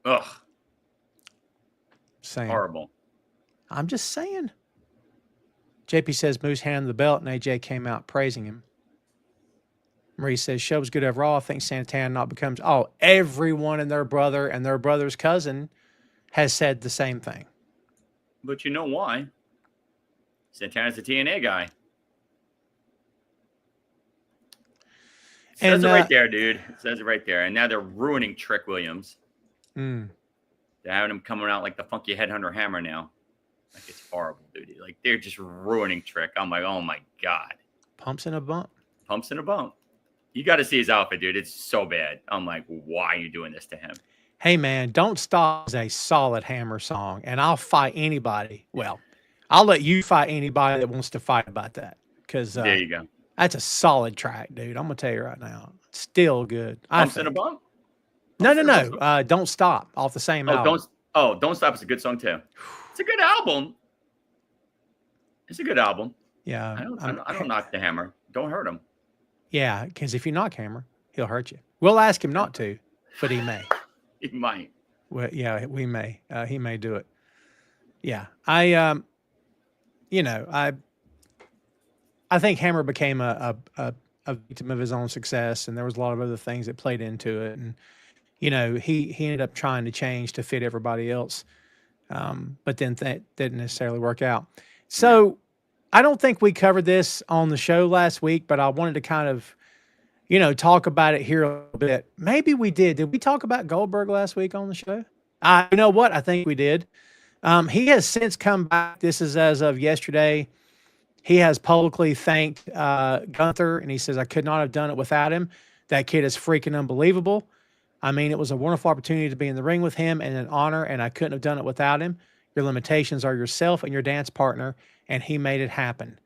Ugh. Saying. Horrible. I'm just saying. JP says Moose handed him the belt and AJ came out praising him. Marie says show was good overall. I think Santana not becomes everyone and their brother and their brother's cousin has said the same thing. But you know why? Santana's the TNA guy. It says it right there, dude. It says it right there. And now they're ruining Trick Williams. They're having him coming out like the funky headhunter hammer now. Like it's horrible, dude. Like they're just ruining Trick. I'm like, oh my God. Pumps in a bump. Pumps in a bump. You got to see his outfit, dude. It's so bad. I'm like, why are you doing this to him? Hey, man, Don't Stop is a solid Hammer song, and I'll fight anybody. Well, I'll let you fight anybody that wants to fight about that because there you go. That's a solid track, dude. I'm going to tell you right now. It's still good. Pumps in a bump? No. Don't Stop off the same album. Don't Stop is a good song, too. It's a good album. It's a good album. Yeah. I don't knock the Hammer. Don't hurt him. Yeah, because if you knock Hammer, he'll hurt you. We'll ask him not to, but he may. He might. Well, yeah, we may. He may do it. Yeah, I think Hammer became a victim of his own success, and there was a lot of other things that played into it. And he ended up trying to change to fit everybody else, but then that didn't necessarily work out. So I don't think we covered this on the show last week, but I wanted to kind of, talk about it here a little bit. Maybe we did. Did we talk about Goldberg last week on the show? You know what? I think we did. He has since come back. This is as of yesterday. He has publicly thanked Gunther, and he says, I could not have done it without him. That kid is freaking unbelievable. I mean, it was a wonderful opportunity to be in the ring with him and an honor, and I couldn't have done it without him. Your limitations are yourself and your dance partner, and he made it happen.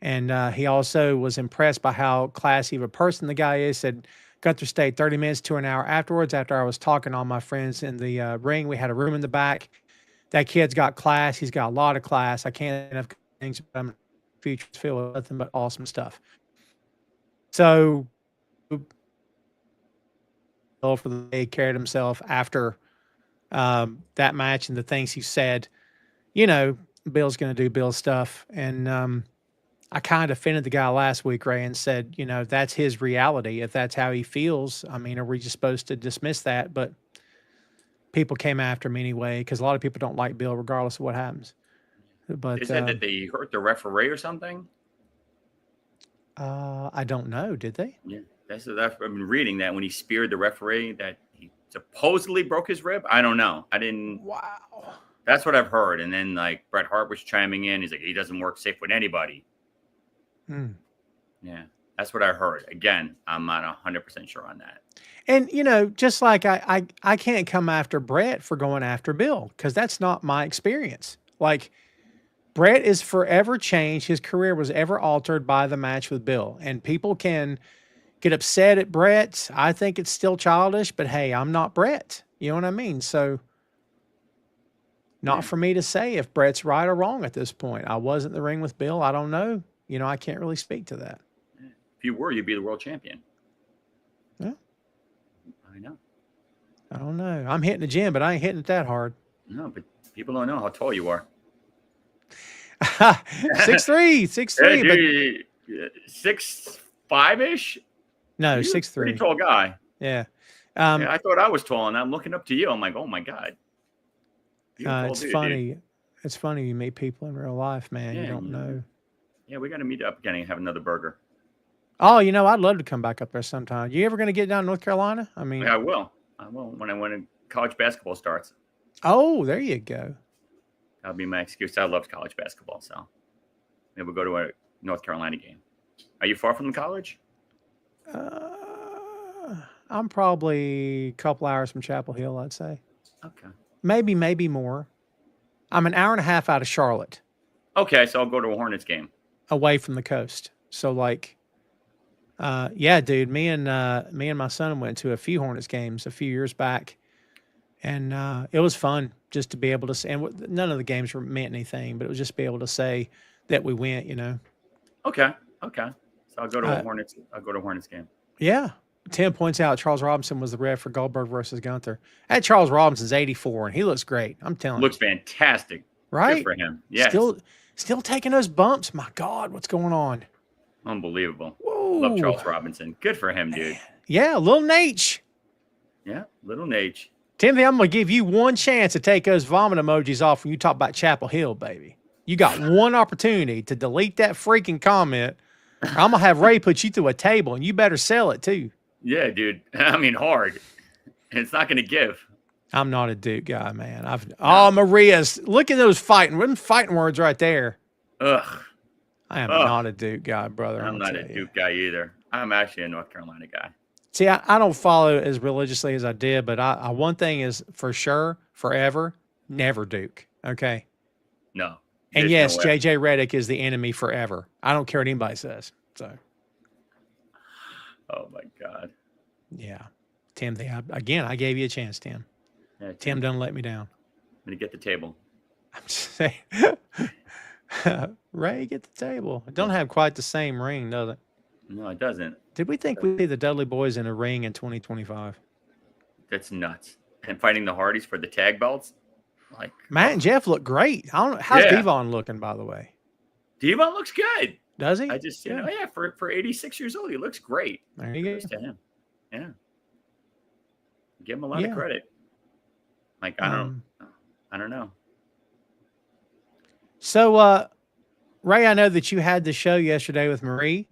And he also was impressed by how classy of a person the guy is. Said Gunther stayed 30 minutes to an hour afterwards after I was talking to all my friends in the ring. We had a room in the back. That kid's got class. He's got a lot of class. I can't enough things, but I'm future's filled with nothing but awesome stuff. So for the way he carried himself after that match and the things he said, Bill's going to do Bill stuff. And I kind of offended the guy last week, Ray, and said, that's his reality. If that's how he feels, I mean, are we just supposed to dismiss that? But people came after him anyway, because a lot of people don't like Bill regardless of what happens. But they said that they hurt the referee or something. I don't know. Did they? Yeah, that's I've been reading that when he speared the referee that he supposedly broke his rib. I don't know. I didn't. Wow. That's what I've heard. And then like Bret Hart was chiming in. He's like, he doesn't work safe with anybody. Yeah, that's what I heard. Again, I'm not 100% sure on that. And, just like I can't come after Bret for going after Bill, because that's not my experience. Like, Bret is forever changed. His career was ever altered by the match with Bill. And people can get upset at Bret. I think it's still childish, but hey, I'm not Bret. You know what I mean? So, not for me to say if Bret's right or wrong at this point. I wasn't in the ring with Bill. I don't know. I can't really speak to that. If you were, you'd be the world champion. Yeah. I know. I don't know. I'm hitting the gym, but I ain't hitting it that hard. No, but people don't know how tall you are. 6'3", but 6'5"-ish? No, You're 6'3". a pretty tall guy. Yeah. I thought I was tall, and I'm looking up to you. I'm like, oh my God. It's funny. Dude. It's funny you meet people in real life, man. Yeah, you don't know. Yeah, we got to meet up again and have another burger. Oh, I'd love to come back up there sometime. You ever going to get down to North Carolina? I mean, yeah, I will when college basketball starts. Oh, there you go. That'll be my excuse. I love college basketball, so maybe we'll go to a North Carolina game. Are you far from the college? I'm probably a couple hours from Chapel Hill, I'd say. Okay. Maybe more. I'm an hour and a half out of Charlotte. Okay, so I'll go to a Hornets game. Away from the coast. So yeah, dude, me and my son went to a few Hornets games a few years back, and it was fun just to be able to say, and none of the games meant anything, but it was just be able to say that we went, Okay. So I'll go to a Hornets game. Yeah. Tim points out Charles Robinson was the ref for Goldberg versus Gunther. That Charles Robinson's 84, and he looks great. I'm telling you. Looks fantastic. Right? Good for him. Yes. Still taking those bumps. My God, what's going on? Unbelievable. Whoa. Love Charles Robinson. Good for him, dude. Yeah, little Nate. Yeah, little Nate. Timothy, I'm going to give you one chance to take those vomit emojis off when you talk about Chapel Hill, baby. You got one opportunity to delete that freaking comment, or I'm going to have Ray put you through a table, and you better sell it, too. Yeah, dude. I mean, hard. And it's not going to give. I'm not a Duke guy, man. Maria's. Look at those fighting words right there. Ugh. I am not a Duke guy, brother. I'm not a Duke guy either. I'm actually a North Carolina guy. See, I don't follow as religiously as I did, but I one thing is for sure, forever, never Duke. Okay? No. And yes, J.J. Redick is the enemy forever. I don't care what anybody says. So. Oh, my God. Yeah. Tim, I gave you a chance, Tim. Yeah, Tim don't let me down. I'm going to get the table. I'm just saying. Ray, get the table. It don't have quite the same ring, does it? No, it doesn't. Did we think we'd see the Dudley Boys in a ring in 2025? That's nuts. And fighting the Hardys for the tag belts? Like Matt and Jeff look great. I don't know. How's Devon looking, by the way? Devon looks good. Does he? I just, for 86 years old, he looks great. There you go. To him. Yeah. Give him a lot of credit. Like, I don't know. So, Ray, I know that you had the show yesterday with Marie.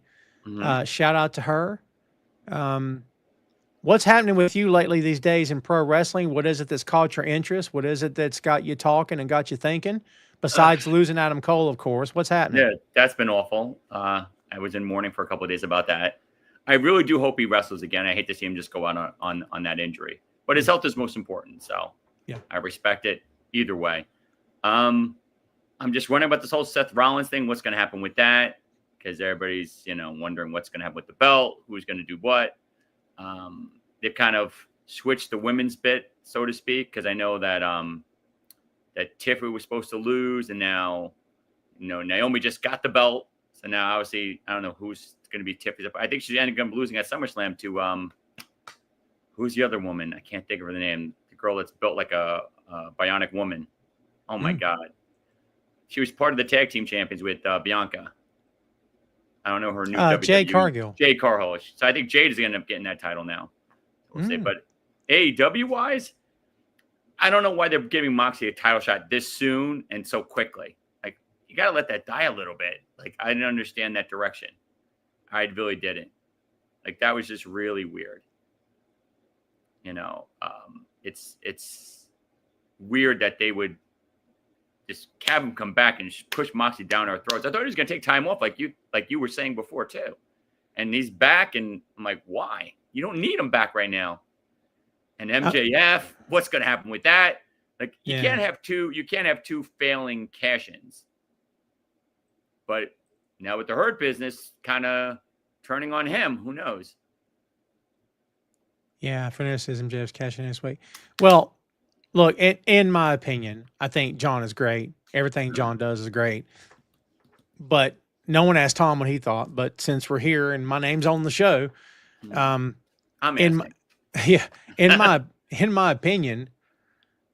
Mm-hmm. Shout out to her. What's happening with you lately these days in pro wrestling? What is it that's caught your interest? What is it that's got you talking and got you thinking? Besides losing Adam Cole, of course. What's happening? Yeah, that's been awful. I was in mourning for a couple of days about that. I really do hope he wrestles again. I hate to see him just go out on that injury. But his health is most important. So yeah, I respect it either way. I'm just wondering about this whole Seth Rollins thing. What's going to happen with that? Because everybody's, wondering what's going to happen with the belt, who's going to do what. They've kind of switched the women's bit, so to speak, because I know that that Tiffany was supposed to lose, and now, Naomi just got the belt. So now, obviously, I don't know who's going to be Tiffany's. I think she's ended up losing at SummerSlam to who's the other woman? I can't think of her name. The girl that's built like a bionic woman. Oh my God. She was part of the tag team champions with Bianca. I don't know her new Jade WWE. Cargill. Jade Cargill. So I think Jade is going to end up getting that title now. We'll say. But AEW wise, I don't know why they're giving Moxley a title shot this soon and so quickly. Like, you got to let that die a little bit. Like, I didn't understand that direction. I really didn't. Like, that was just really weird. You know, it's weird that they would just have him come back and just push Moxley down our throats. I thought he was going to take time off, like you were saying before too. And he's back, and I'm like, why? You don't need him back right now. And MJF, what's going to happen with that? Like, you can't have two failing cash-ins. But now with the Hurt Business kind of turning on him, who knows? Yeah, Fernandez says MJF's cashing in this week. Well, look, in my opinion, I think John is great. Everything John does is great. But no one asked Tom what he thought. But since we're here and my name's on the show, I'm asking. in my opinion,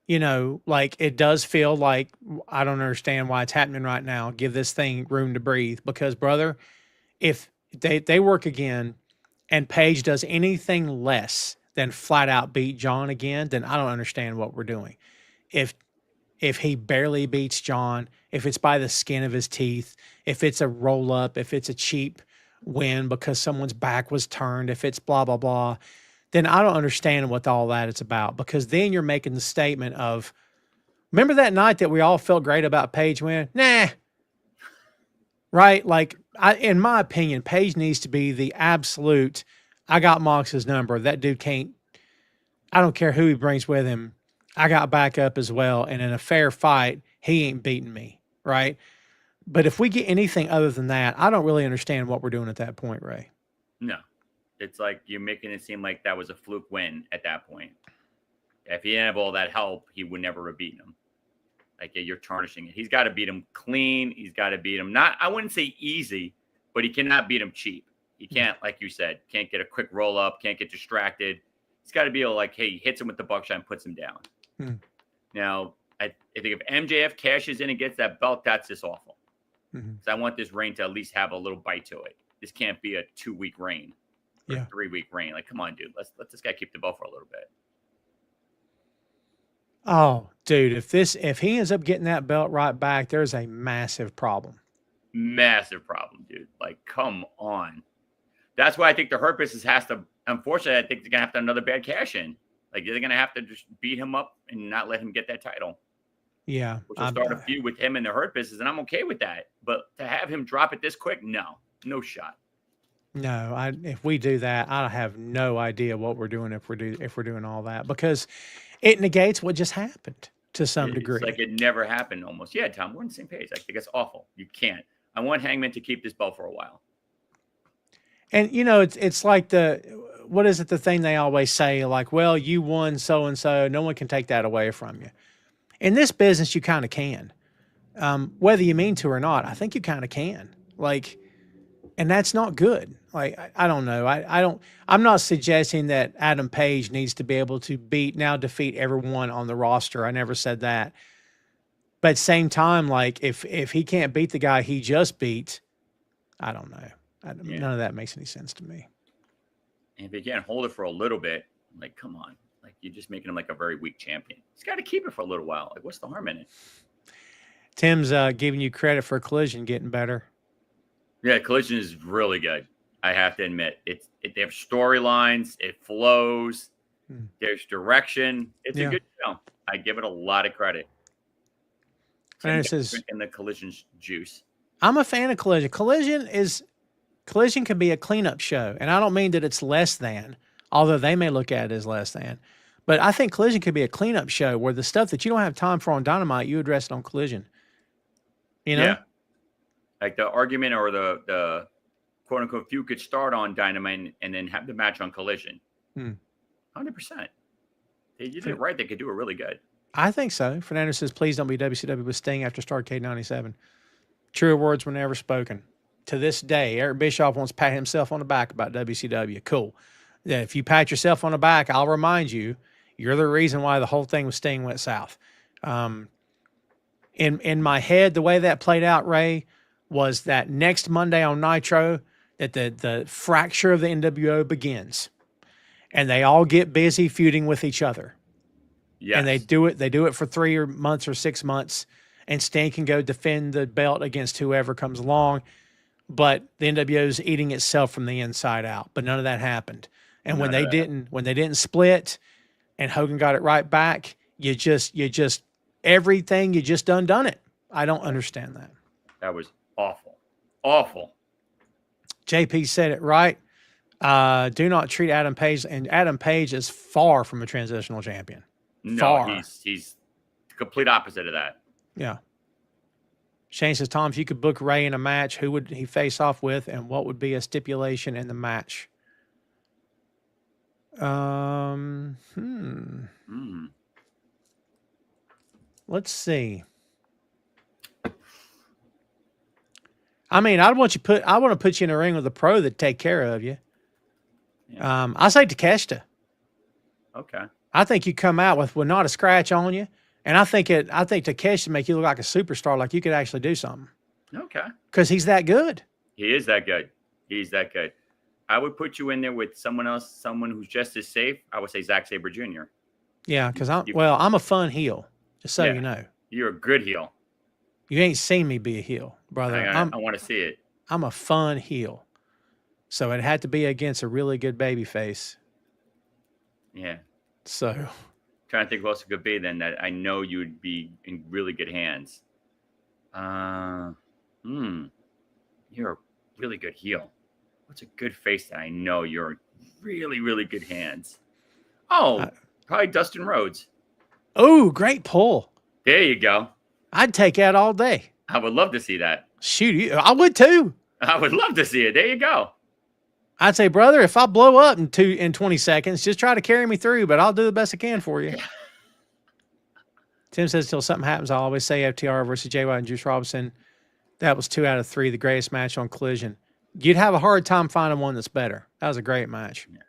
you know, like, it does feel like I don't understand why it's happening right now. Give this thing room to breathe, because, brother, if they work again and Paige does anything less than flat out beat John again, then I don't understand what we're doing. If he barely beats John, if it's by the skin of his teeth, if it's a roll up, if it's a cheap win because someone's back was turned, if it's blah, blah, blah, then I don't understand what all that is about, because then you're making the statement of, remember that night that we all felt great about Paige winning? Nah. Right? Like, in my opinion, Paige needs to be the absolute, I got Mox's number. That dude can't, I don't care who he brings with him. I got back up as well. And in a fair fight, he ain't beating me. Right? But if we get anything other than that, I don't really understand what we're doing at that point, Ray. No. It's like you're making it seem like that was a fluke win at that point. If he didn't have all that help, he would never have beaten him. Like, yeah, you're tarnishing it. He's got to beat him clean. He's got to beat him not, I wouldn't say easy, but he cannot beat him cheap. He can't, like you said, can't get a quick roll up, can't get distracted. He's got to be able, like, hey, he hits him with the buckshot and puts him down. Now, I think if MJF cashes in and gets that belt, that's just awful. So I want this reign to at least have a little bite to it. This can't be a 2-week reign. Or 3-week reign. Like, come on, dude. Let this guy keep the belt for a little bit. Oh, dude, if he ends up getting that belt right back, there's a massive problem. Massive problem, dude. Like, come on. That's why I think the Hurt Business has to, unfortunately, I think they're going to have to another bad cash in. Like, they're going to have to just beat him up and not let him get that title. Yeah. Which will start a feud with him and the Hurt Business, and I'm okay with that. But to have him drop it this quick, no shot. No, if we do that, I have no idea what we're doing if we're doing all that, because it negates what just happened to some degree. It's like it never happened almost. Yeah, Tom, we're on the same page. I think it's awful. You can't. I want Hangman to keep this belt for a while. And, you know, it's like what is it, the thing they always say, like, well, you won so-and-so, no one can take that away from you. In this business, you kind of can. Whether you mean to or not, I think you kind of can. Like, and that's not good. Like, I don't know. I'm not suggesting that Adam Page needs to be able to defeat everyone on the roster. I never said that. But at the same time, like, if he can't beat the guy he just beat, I don't know. None of that makes any sense to me. And if he can't hold it for a little bit, like, come on. Like, you're just making him like a very weak champion. He's got to keep it for a little while. Like, what's the harm in it? Tim's giving you credit for Collision getting better. Yeah, Collision is really good. I have to admit, they have storylines. It flows. There's direction. It's a good show. I give it a lot of credit. And it says in the Collision juice. I'm a fan of Collision. Collision can be a cleanup show, and I don't mean that it's less than, although they may look at it as less than. But I think Collision could be a cleanup show where the stuff that you don't have time for on Dynamite, you address it on Collision. You know? Yeah. Like the argument or the quote unquote feud could start on Dynamite and then have the match on Collision. 100%. They did it right. They could do it really good. I think so. Fernando says, please don't be WCW with Sting after Starrcade 97. Truer words were never spoken. To this day, Eric Bischoff wants to pat himself on the back about WCW. Cool. Yeah, if you pat yourself on the back, I'll remind you, you're the reason why the whole thing with Sting went south. In my head, the way that played out, Ray, was that next Monday on Nitro, that the fracture of the NWO begins, and they all get busy feuding with each other. Yes. And they do it for 3 months or 6 months, and Sting can go defend the belt against whoever comes along. But the NWO is eating itself from the inside out. But none of that happened. And when they didn't split, and Hogan got it right back, you just everything, you just done it. I don't understand that. That was awful. Awful. JP said it right. Do not treat Adam Page, and Adam Page is far from a transitional champion. No, far. he's the complete opposite of that. Yeah. Shane says, Tom, if you could book Ray in a match, who would he face off with, and what would be a stipulation in the match? Let's see. I mean, I want to put you in a ring with a pro that take care of you. Yeah. I say Takeshita. Okay. I think you come out with not a scratch on you, and I think Takeshita make you look like a superstar, like you could actually do something. Okay. Because he's that good. He is that good. He's that good. I would put you in there with someone else, someone who's just as safe. I would say Zack Sabre Jr. Yeah, because I'm a fun heel, just so you know. You're a good heel. You ain't seen me be a heel, brother. I want to see it. I'm a fun heel. So it had to be against a really good baby face. Yeah. So trying to think who else it could be then that I know you would be in really good hands. You're a really good heel. What's a good face that I know you're in really, really good hands? Oh, probably Dustin Rhodes. Oh, great pull. There you go. I'd take that all day. I would love to see that. Shoot, I would too. I would love to see it. There you go. I'd say, brother, if I blow up in 20 seconds, just try to carry me through, but I'll do the best I can for you. Tim says, till something happens, I'll always say FTR versus Jay White and Juice Robinson. That was 2 out of 3, the greatest match on Collision. You'd have a hard time finding one that's better. That was a great match. Yeah.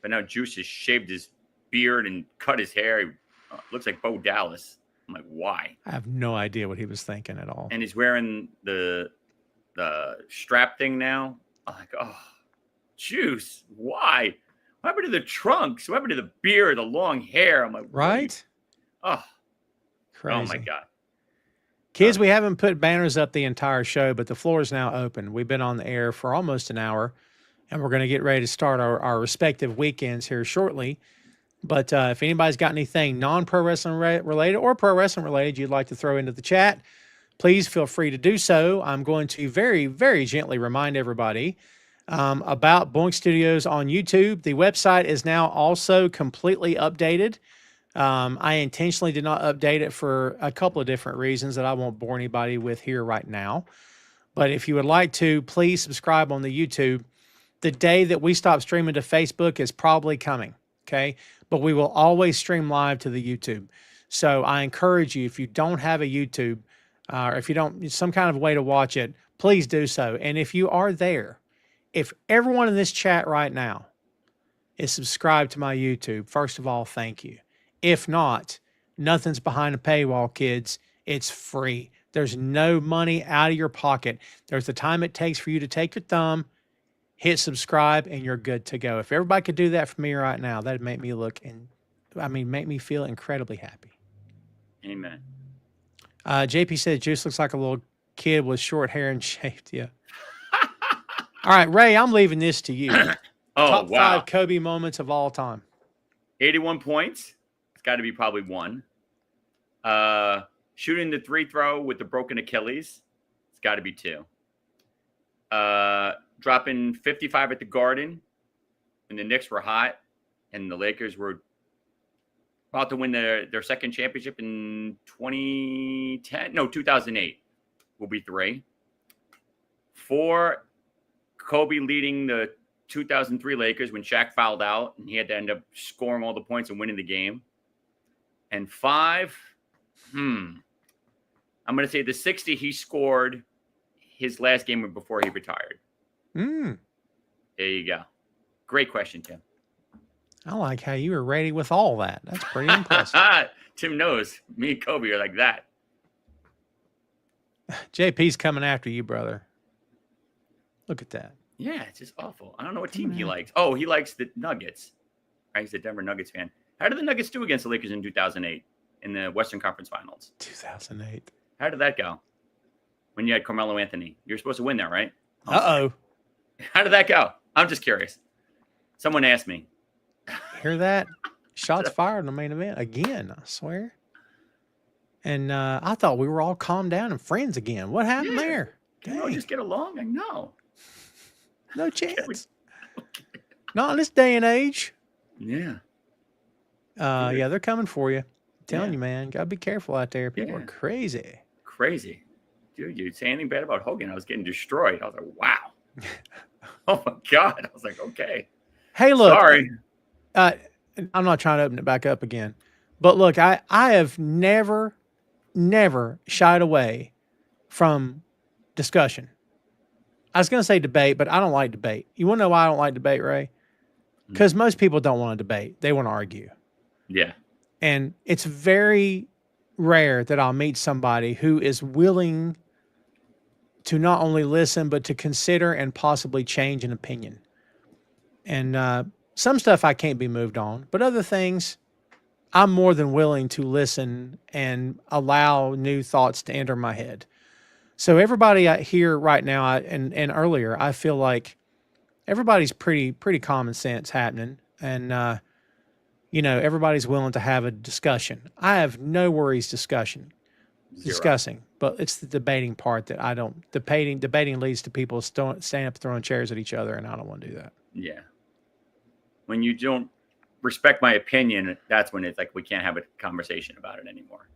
But now Juice has shaved his beard and cut his hair. He looks like Bo Dallas. I'm like, why? I have no idea what he was thinking at all. And he's wearing the strap thing now. I'm like, oh, Juice, why? What happened to the trunks? What happened to the beard, the long hair? I'm like, right? Oh, crazy. Oh my God. Kids, we haven't put banners up the entire show, but the floor is now open. We've been on the air for almost an hour, and we're going to get ready to start our respective weekends here shortly. But if anybody's got anything non-pro wrestling related or pro wrestling related you'd like to throw into the chat, please feel free to do so. I'm going to very, very gently remind everybody about Boink Studios on YouTube. The website is now also completely updated. I intentionally did not update it for a couple of different reasons that I won't bore anybody with here right now. But if you would like to, please subscribe on the YouTube. The day that we stop streaming to Facebook is probably coming, okay? But we will always stream live to the YouTube. So I encourage you, if you don't have a YouTube, or if you don't, some kind of way to watch it, please do so. And if you are there, if everyone in this chat right now is subscribed to my YouTube, first of all, thank you. If not, nothing's behind a paywall, kids. It's free. There's no money out of your pocket. There's the time it takes for you to take your thumb, hit subscribe, and you're good to go. If everybody could do that for me right now, that'd make me make me feel incredibly happy. Amen. JP said Juice looks like a little kid with short hair and shaved. Yeah. All right, Ray, I'm leaving this to you. Top 5 Kobe moments of all time. 81 points. It's got to be probably 1. Shooting the 3-throw with the broken Achilles. It's got to be 2. Dropping 55 at the Garden when the Knicks were hot and the Lakers were about to win their second championship in 2008 will be 3. 4, Kobe leading the 2003 Lakers when Shaq fouled out and he had to end up scoring all the points and winning the game. And 5, I'm going to say the 60 he scored his last game before he retired. There you go. Great question, Tim. I like how you were ready with all that. That's pretty impressive. Tim knows me and Kobe are like that. JP's coming after you, brother. Look at that. Yeah, it's just awful. I don't know what team he likes. Oh, he likes the Nuggets. Right? He's a Denver Nuggets fan. How did the Nuggets do against the Lakers in 2008 in the Western Conference Finals? 2008. How did that go? When you had Carmelo Anthony. You're supposed to win that, right? Uh-oh. How did that go? I'm just curious. Someone asked me. Hear that? Shots fired in the main event again, I swear. And I thought we were all calmed down and friends again. What happened there? Can we all just get along? I know. No chance. Not in this day and age. Yeah. Yeah, they're coming for you. I'm telling you, man. Gotta be careful out there. People are Yeah. crazy. Crazy. Dude, you'd say anything bad about Hogan, I was getting destroyed. I was like, wow. Oh my God. I was like, okay. Hey, look. Sorry. I'm not trying to open it back up again. But look, I have never shied away from discussion. I was going to say debate, but I don't like debate. You want to know why I don't like debate, Ray? Because most people don't want to debate. They want to argue. Yeah. And it's very rare that I'll meet somebody who is willing to not only listen, but to consider and possibly change an opinion. And some stuff I can't be moved on, but other things I'm more than willing to listen and allow new thoughts to enter my head. So everybody here right now and earlier, I feel like everybody's pretty common sense happening. And, everybody's willing to have a discussion. I have no worries discussing, but it's the debating part that I don't. Debating leads to people standing up throwing chairs at each other, and I don't want to do that. Yeah. When you don't respect my opinion, that's when it's like we can't have a conversation about it anymore.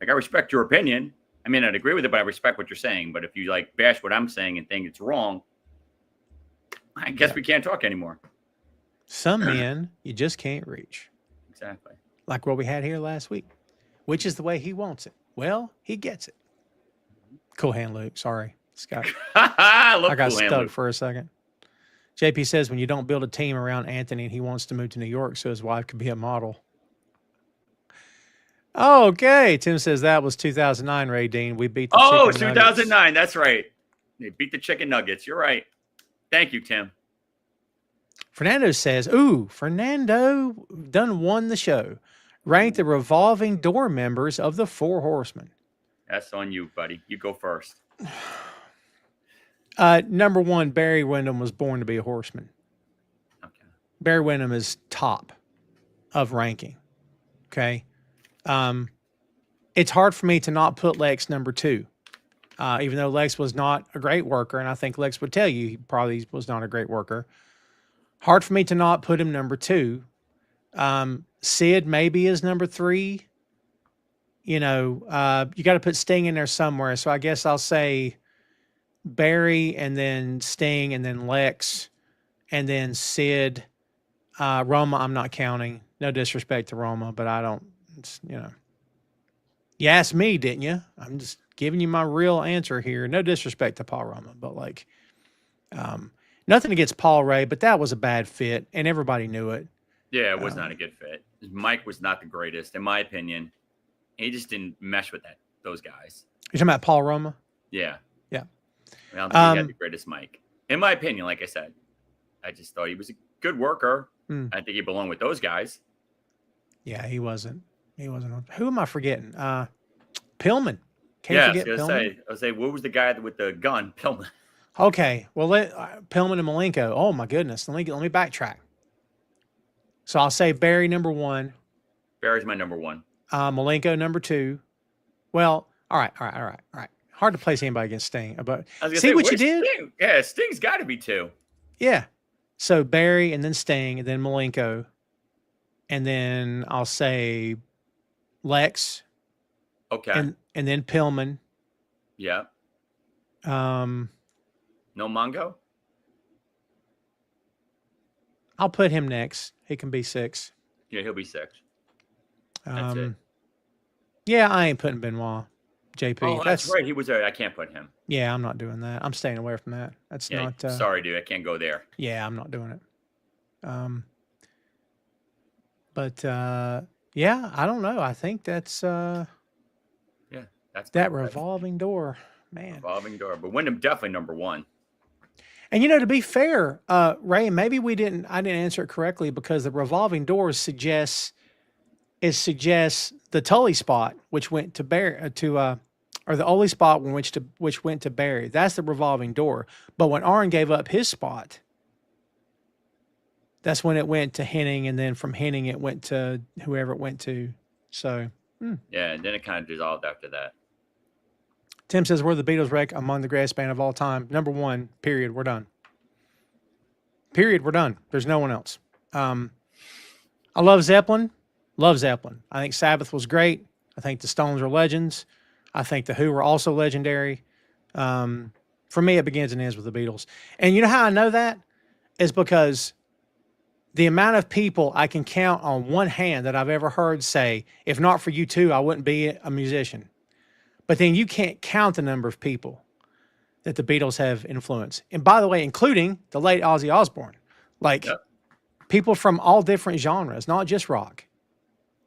Like, I respect your opinion. I may not agree with it, but I respect what you're saying. But if you like bash what I'm saying and think it's wrong, I guess we can't talk anymore. Some men you just can't reach. Exactly. Like what we had here last week, which is the way he wants it. Well, he gets it. Cool hand, Luke. Sorry, Scott. I got stuck for a second. JP says when you don't build a team around Anthony and he wants to move to New York so his wife could be a model. Okay. Tim says that was 2009, Ray Dean. We beat the chicken 2009. nuggets. That's right. They beat the chicken nuggets. You're right. Thank you, Tim. Fernando says, Fernando done won the show. Ranked the revolving door members of the Four Horsemen. That's on you, buddy. You go first. Number one, Barry Windham was born to be a horseman. Okay. Barry Windham is top of ranking. Okay. It's hard for me to not put Lex number two, even though Lex was not a great worker. And I think Lex would tell you he probably was not a great worker. Hard for me to not put him number two. Sid maybe is number three. You got to put Sting in there somewhere. So I guess I'll say Barry and then Sting and then Lex and then Sid. Roma, I'm not counting. No disrespect to Roma, but I don't, You asked me, didn't you? I'm just giving you my real answer here. No disrespect to Paul Roma, but nothing against Paul Ray, but that was a bad fit, and everybody knew it. Yeah, it was not a good fit. Mike was not the greatest, in my opinion. He just didn't mesh with those guys. You're talking about Paul Roma? Yeah. Yeah. I don't think he had the greatest Mike. In my opinion, like I said, I just thought he was a good worker. I think he belonged with those guys. Yeah, he wasn't. Who am I forgetting? Pillman. Can't forget Pillman. I was say, what was the guy with the gun? Pillman. Okay, well, Pillman and Malenko. Oh my goodness, let me backtrack. So I'll say Barry number one. Barry's my number one. Malenko number two. Well, all right. Hard to place anybody against Sting, but see what you did. Sting? Yeah, Sting's got to be two. Yeah. So Barry and then Sting and then Malenko, and then I'll say Lex. Okay. And then Pillman. Yeah. No Mongo? I'll put him next. He can be 6. Yeah, he'll be 6. That's it. Yeah, I ain't putting Benoit. JP. Oh, that's right. He was there. I can't put him. Yeah, I'm not doing that. I'm staying away from that. That's not. Sorry, dude. I can't go there. Yeah, I'm not doing it. But yeah, I don't know. I think that's. That's that revolving door. man. Revolving door, but Wyndham definitely number one. And to be fair, Ray, maybe I didn't answer it correctly because the revolving doors suggests the Tully spot, which went to Barry or the Ole spot which went to Barry. That's the revolving door. But when Arn gave up his spot, that's when it went to Henning, and then from Henning it went to whoever it went to. So yeah, and then it kind of dissolved after that. Tim says we're the Beatles wreck among the greatest band of all time. Number one, period. We're done. Period. We're done. There's no one else. I love Zeppelin. Love Zeppelin. I think Sabbath was great. I think the Stones are legends. I think the Who were also legendary. For me, it begins and ends with the Beatles. And you know how I know that? Is because the amount of people I can count on one hand that I've ever heard say, if not for you two, I wouldn't be a musician. But then you can't count the number of people that the Beatles have influenced. And by the way, including the late Ozzy Osbourne. Like people from all different genres, not just rock.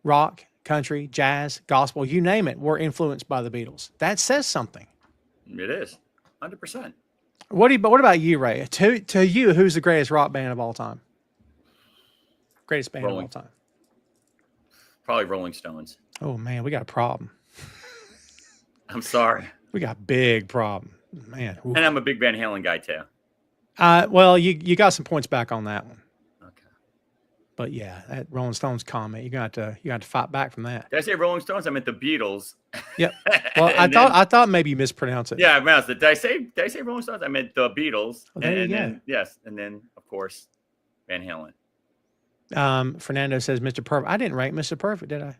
Rock, country, jazz, gospel, you name it, were influenced by the Beatles. That says something. It is 100%. What about you, Ray? To you, who's the greatest rock band of all time? Greatest band of all time? Probably Rolling Stones. Oh man, we got a problem. I'm sorry. We got a big problem, man. Oof. And I'm a big Van Halen guy too. Well, you got some points back on that one. Okay. But yeah, that Rolling Stones comment, you got to fight back from that. Did I say Rolling Stones? I meant the Beatles. Yep. Well, I thought maybe you mispronounced it. Yeah, I pronounced it. Did I say Rolling Stones? I meant the Beatles. Well, there you go. Then, yes, and then of course Van Halen. Fernando says Mr. Perfect. I didn't rank Mr. Perfect, did I?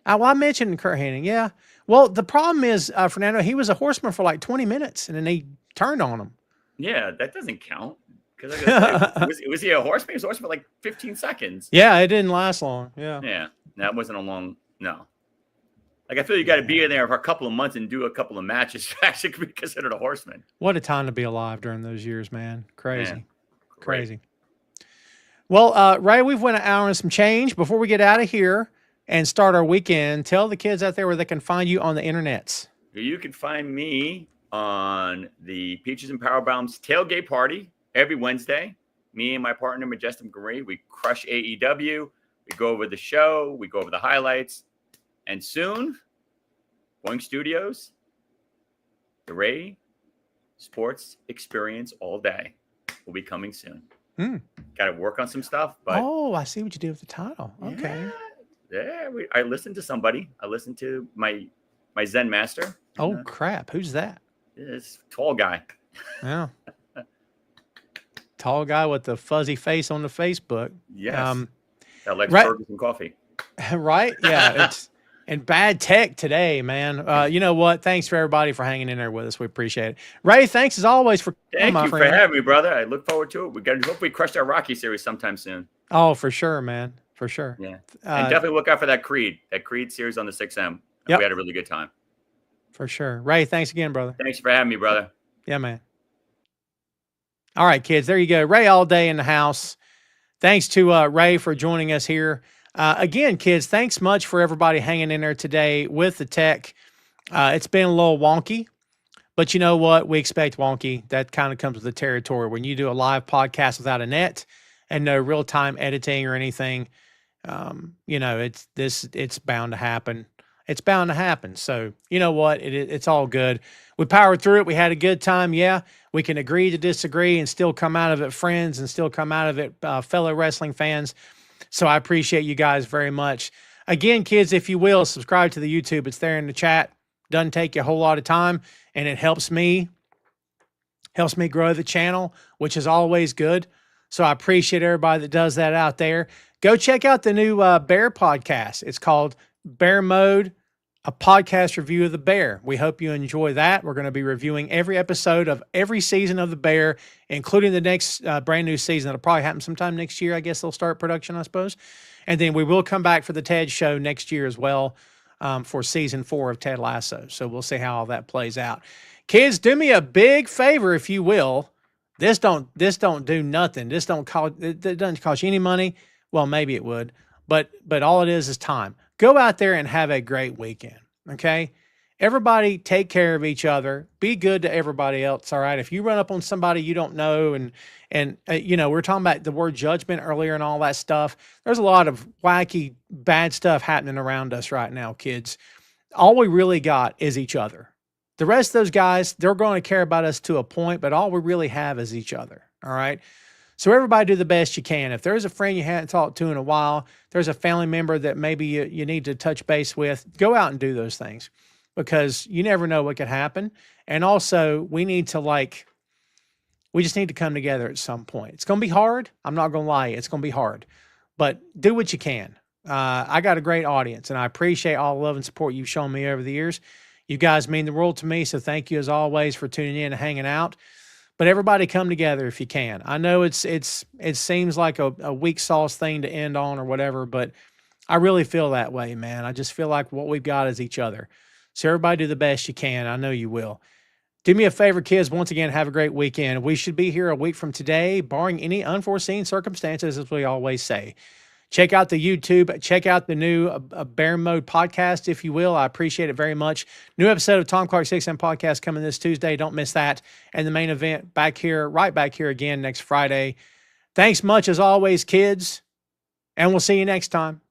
Well, I mentioned Kurt Hennig. Yeah. Well, the problem is, Fernando, he was a horseman for like 20 minutes, and then they turned on him. Yeah, that doesn't count. Because was he a horseman? He was a horseman for like 15 seconds. Yeah, it didn't last long. Yeah. Yeah, that wasn't a long. No. Like I feel you got to be in there for a couple of months and do a couple of matches to actually be considered a horseman. What a time to be alive during those years, man. Crazy. Man, crazy. Well, Ray, we've went an hour and some change. Before we get out of here and start our weekend, tell the kids out there where they can find you on the internets. You can find me on the Peaches and Power Bombs tailgate party every Wednesday. Me and my partner, Majestic Marie, we crush AEW. We go over the show. We go over the highlights. And soon, Boink Studios, the Ray Sports Experience all day will be coming soon. Got to work on some stuff. But I see what you did with the title. Okay. Yeah, I listened to somebody. I listened to my Zen master. Oh, crap. Who's that? This tall guy. Yeah. Tall guy with the fuzzy face on the Facebook. Yes. That likes right. burgers and coffee. Right? Yeah. And bad tech today, man. You know what? Thanks for everybody for hanging in there with us. We appreciate it. Ray, thanks as always for coming, my friend. friend. For having me, brother. I look forward to it. We got to hope we crush our Rocky series sometime soon. Oh, for sure, man. For sure. Yeah. And definitely look out for that Creed series on the 6M. Yep. We had a really good time. For sure. Ray, thanks again, brother. Thanks for having me, brother. Yeah, man. All right, kids, there you go. Ray all day in the house. Thanks to Ray for joining us here. Again, kids, thanks much for everybody hanging in there today with the tech. It's been a little wonky, but you know what? We expect wonky. That kind of comes with the territory. When you do a live podcast without a net and no real-time editing or anything, it's bound to happen. It's bound to happen. So you know what? It's all good. We powered through it. We had a good time. Yeah, we can agree to disagree and still come out of it friends and still come out of it fellow wrestling fans. So I appreciate you guys very much. Again, kids, if you will, subscribe to the YouTube. It's there in the chat. Doesn't take you a whole lot of time, and it helps me grow the channel, which is always good. So I appreciate everybody that does that out there. Go check out the new Bear podcast. It's called Bear Mode, a podcast review of the Bear. We hope you enjoy that. We're going to be reviewing every episode of every season of the Bear, including the next brand new season. That'll probably happen sometime next year. I guess they'll start production, I suppose. And then we will come back for the Ted show next year as well for season 4 of Ted Lasso. So we'll see how all that plays out. Kids, do me a big favor, if you will. This don't do nothing. It doesn't cost you any money. Well, maybe it would, but all it is time. Go out there and have a great weekend, okay? everybody take care of each other. Be good to everybody else. All right. If you run up on somebody you don't know, and you know, we we're talking about the word judgment earlier and all that stuff. There's a lot of wacky, bad stuff happening around us right now, kids. All we really got is each other. The rest of those guys, they're going to care about us to a point, but all we really have is each other. All right. So everybody do the best you can. If there's a friend you hadn't talked to in a while, there's a family member that maybe you need to touch base with, go out and do those things, because you never know what could happen. And also we just need to come together at some point. It's going to be hard. I'm not going to lie. It's going to be hard, but do what you can. I got a great audience, and I appreciate all the love and support you've shown me over the years. You guys mean the world to me, so thank you as always for tuning in and hanging out. But everybody come together if you can. I know it seems like a weak sauce thing to end on or whatever, but I really feel that way, man. I just feel like what we've got is each other. So everybody do the best you can. I know you will. Do me a favor, kids. Once again, have a great weekend. We should be here a week from today, barring any unforeseen circumstances, as we always say. Check out the YouTube. Check out the new Bear Mode podcast, if you will. I appreciate it very much. New episode of Tom Clark 6M Podcast coming this Tuesday. Don't miss that. And the main event right back here again next Friday. Thanks much as always, kids. And we'll see you next time.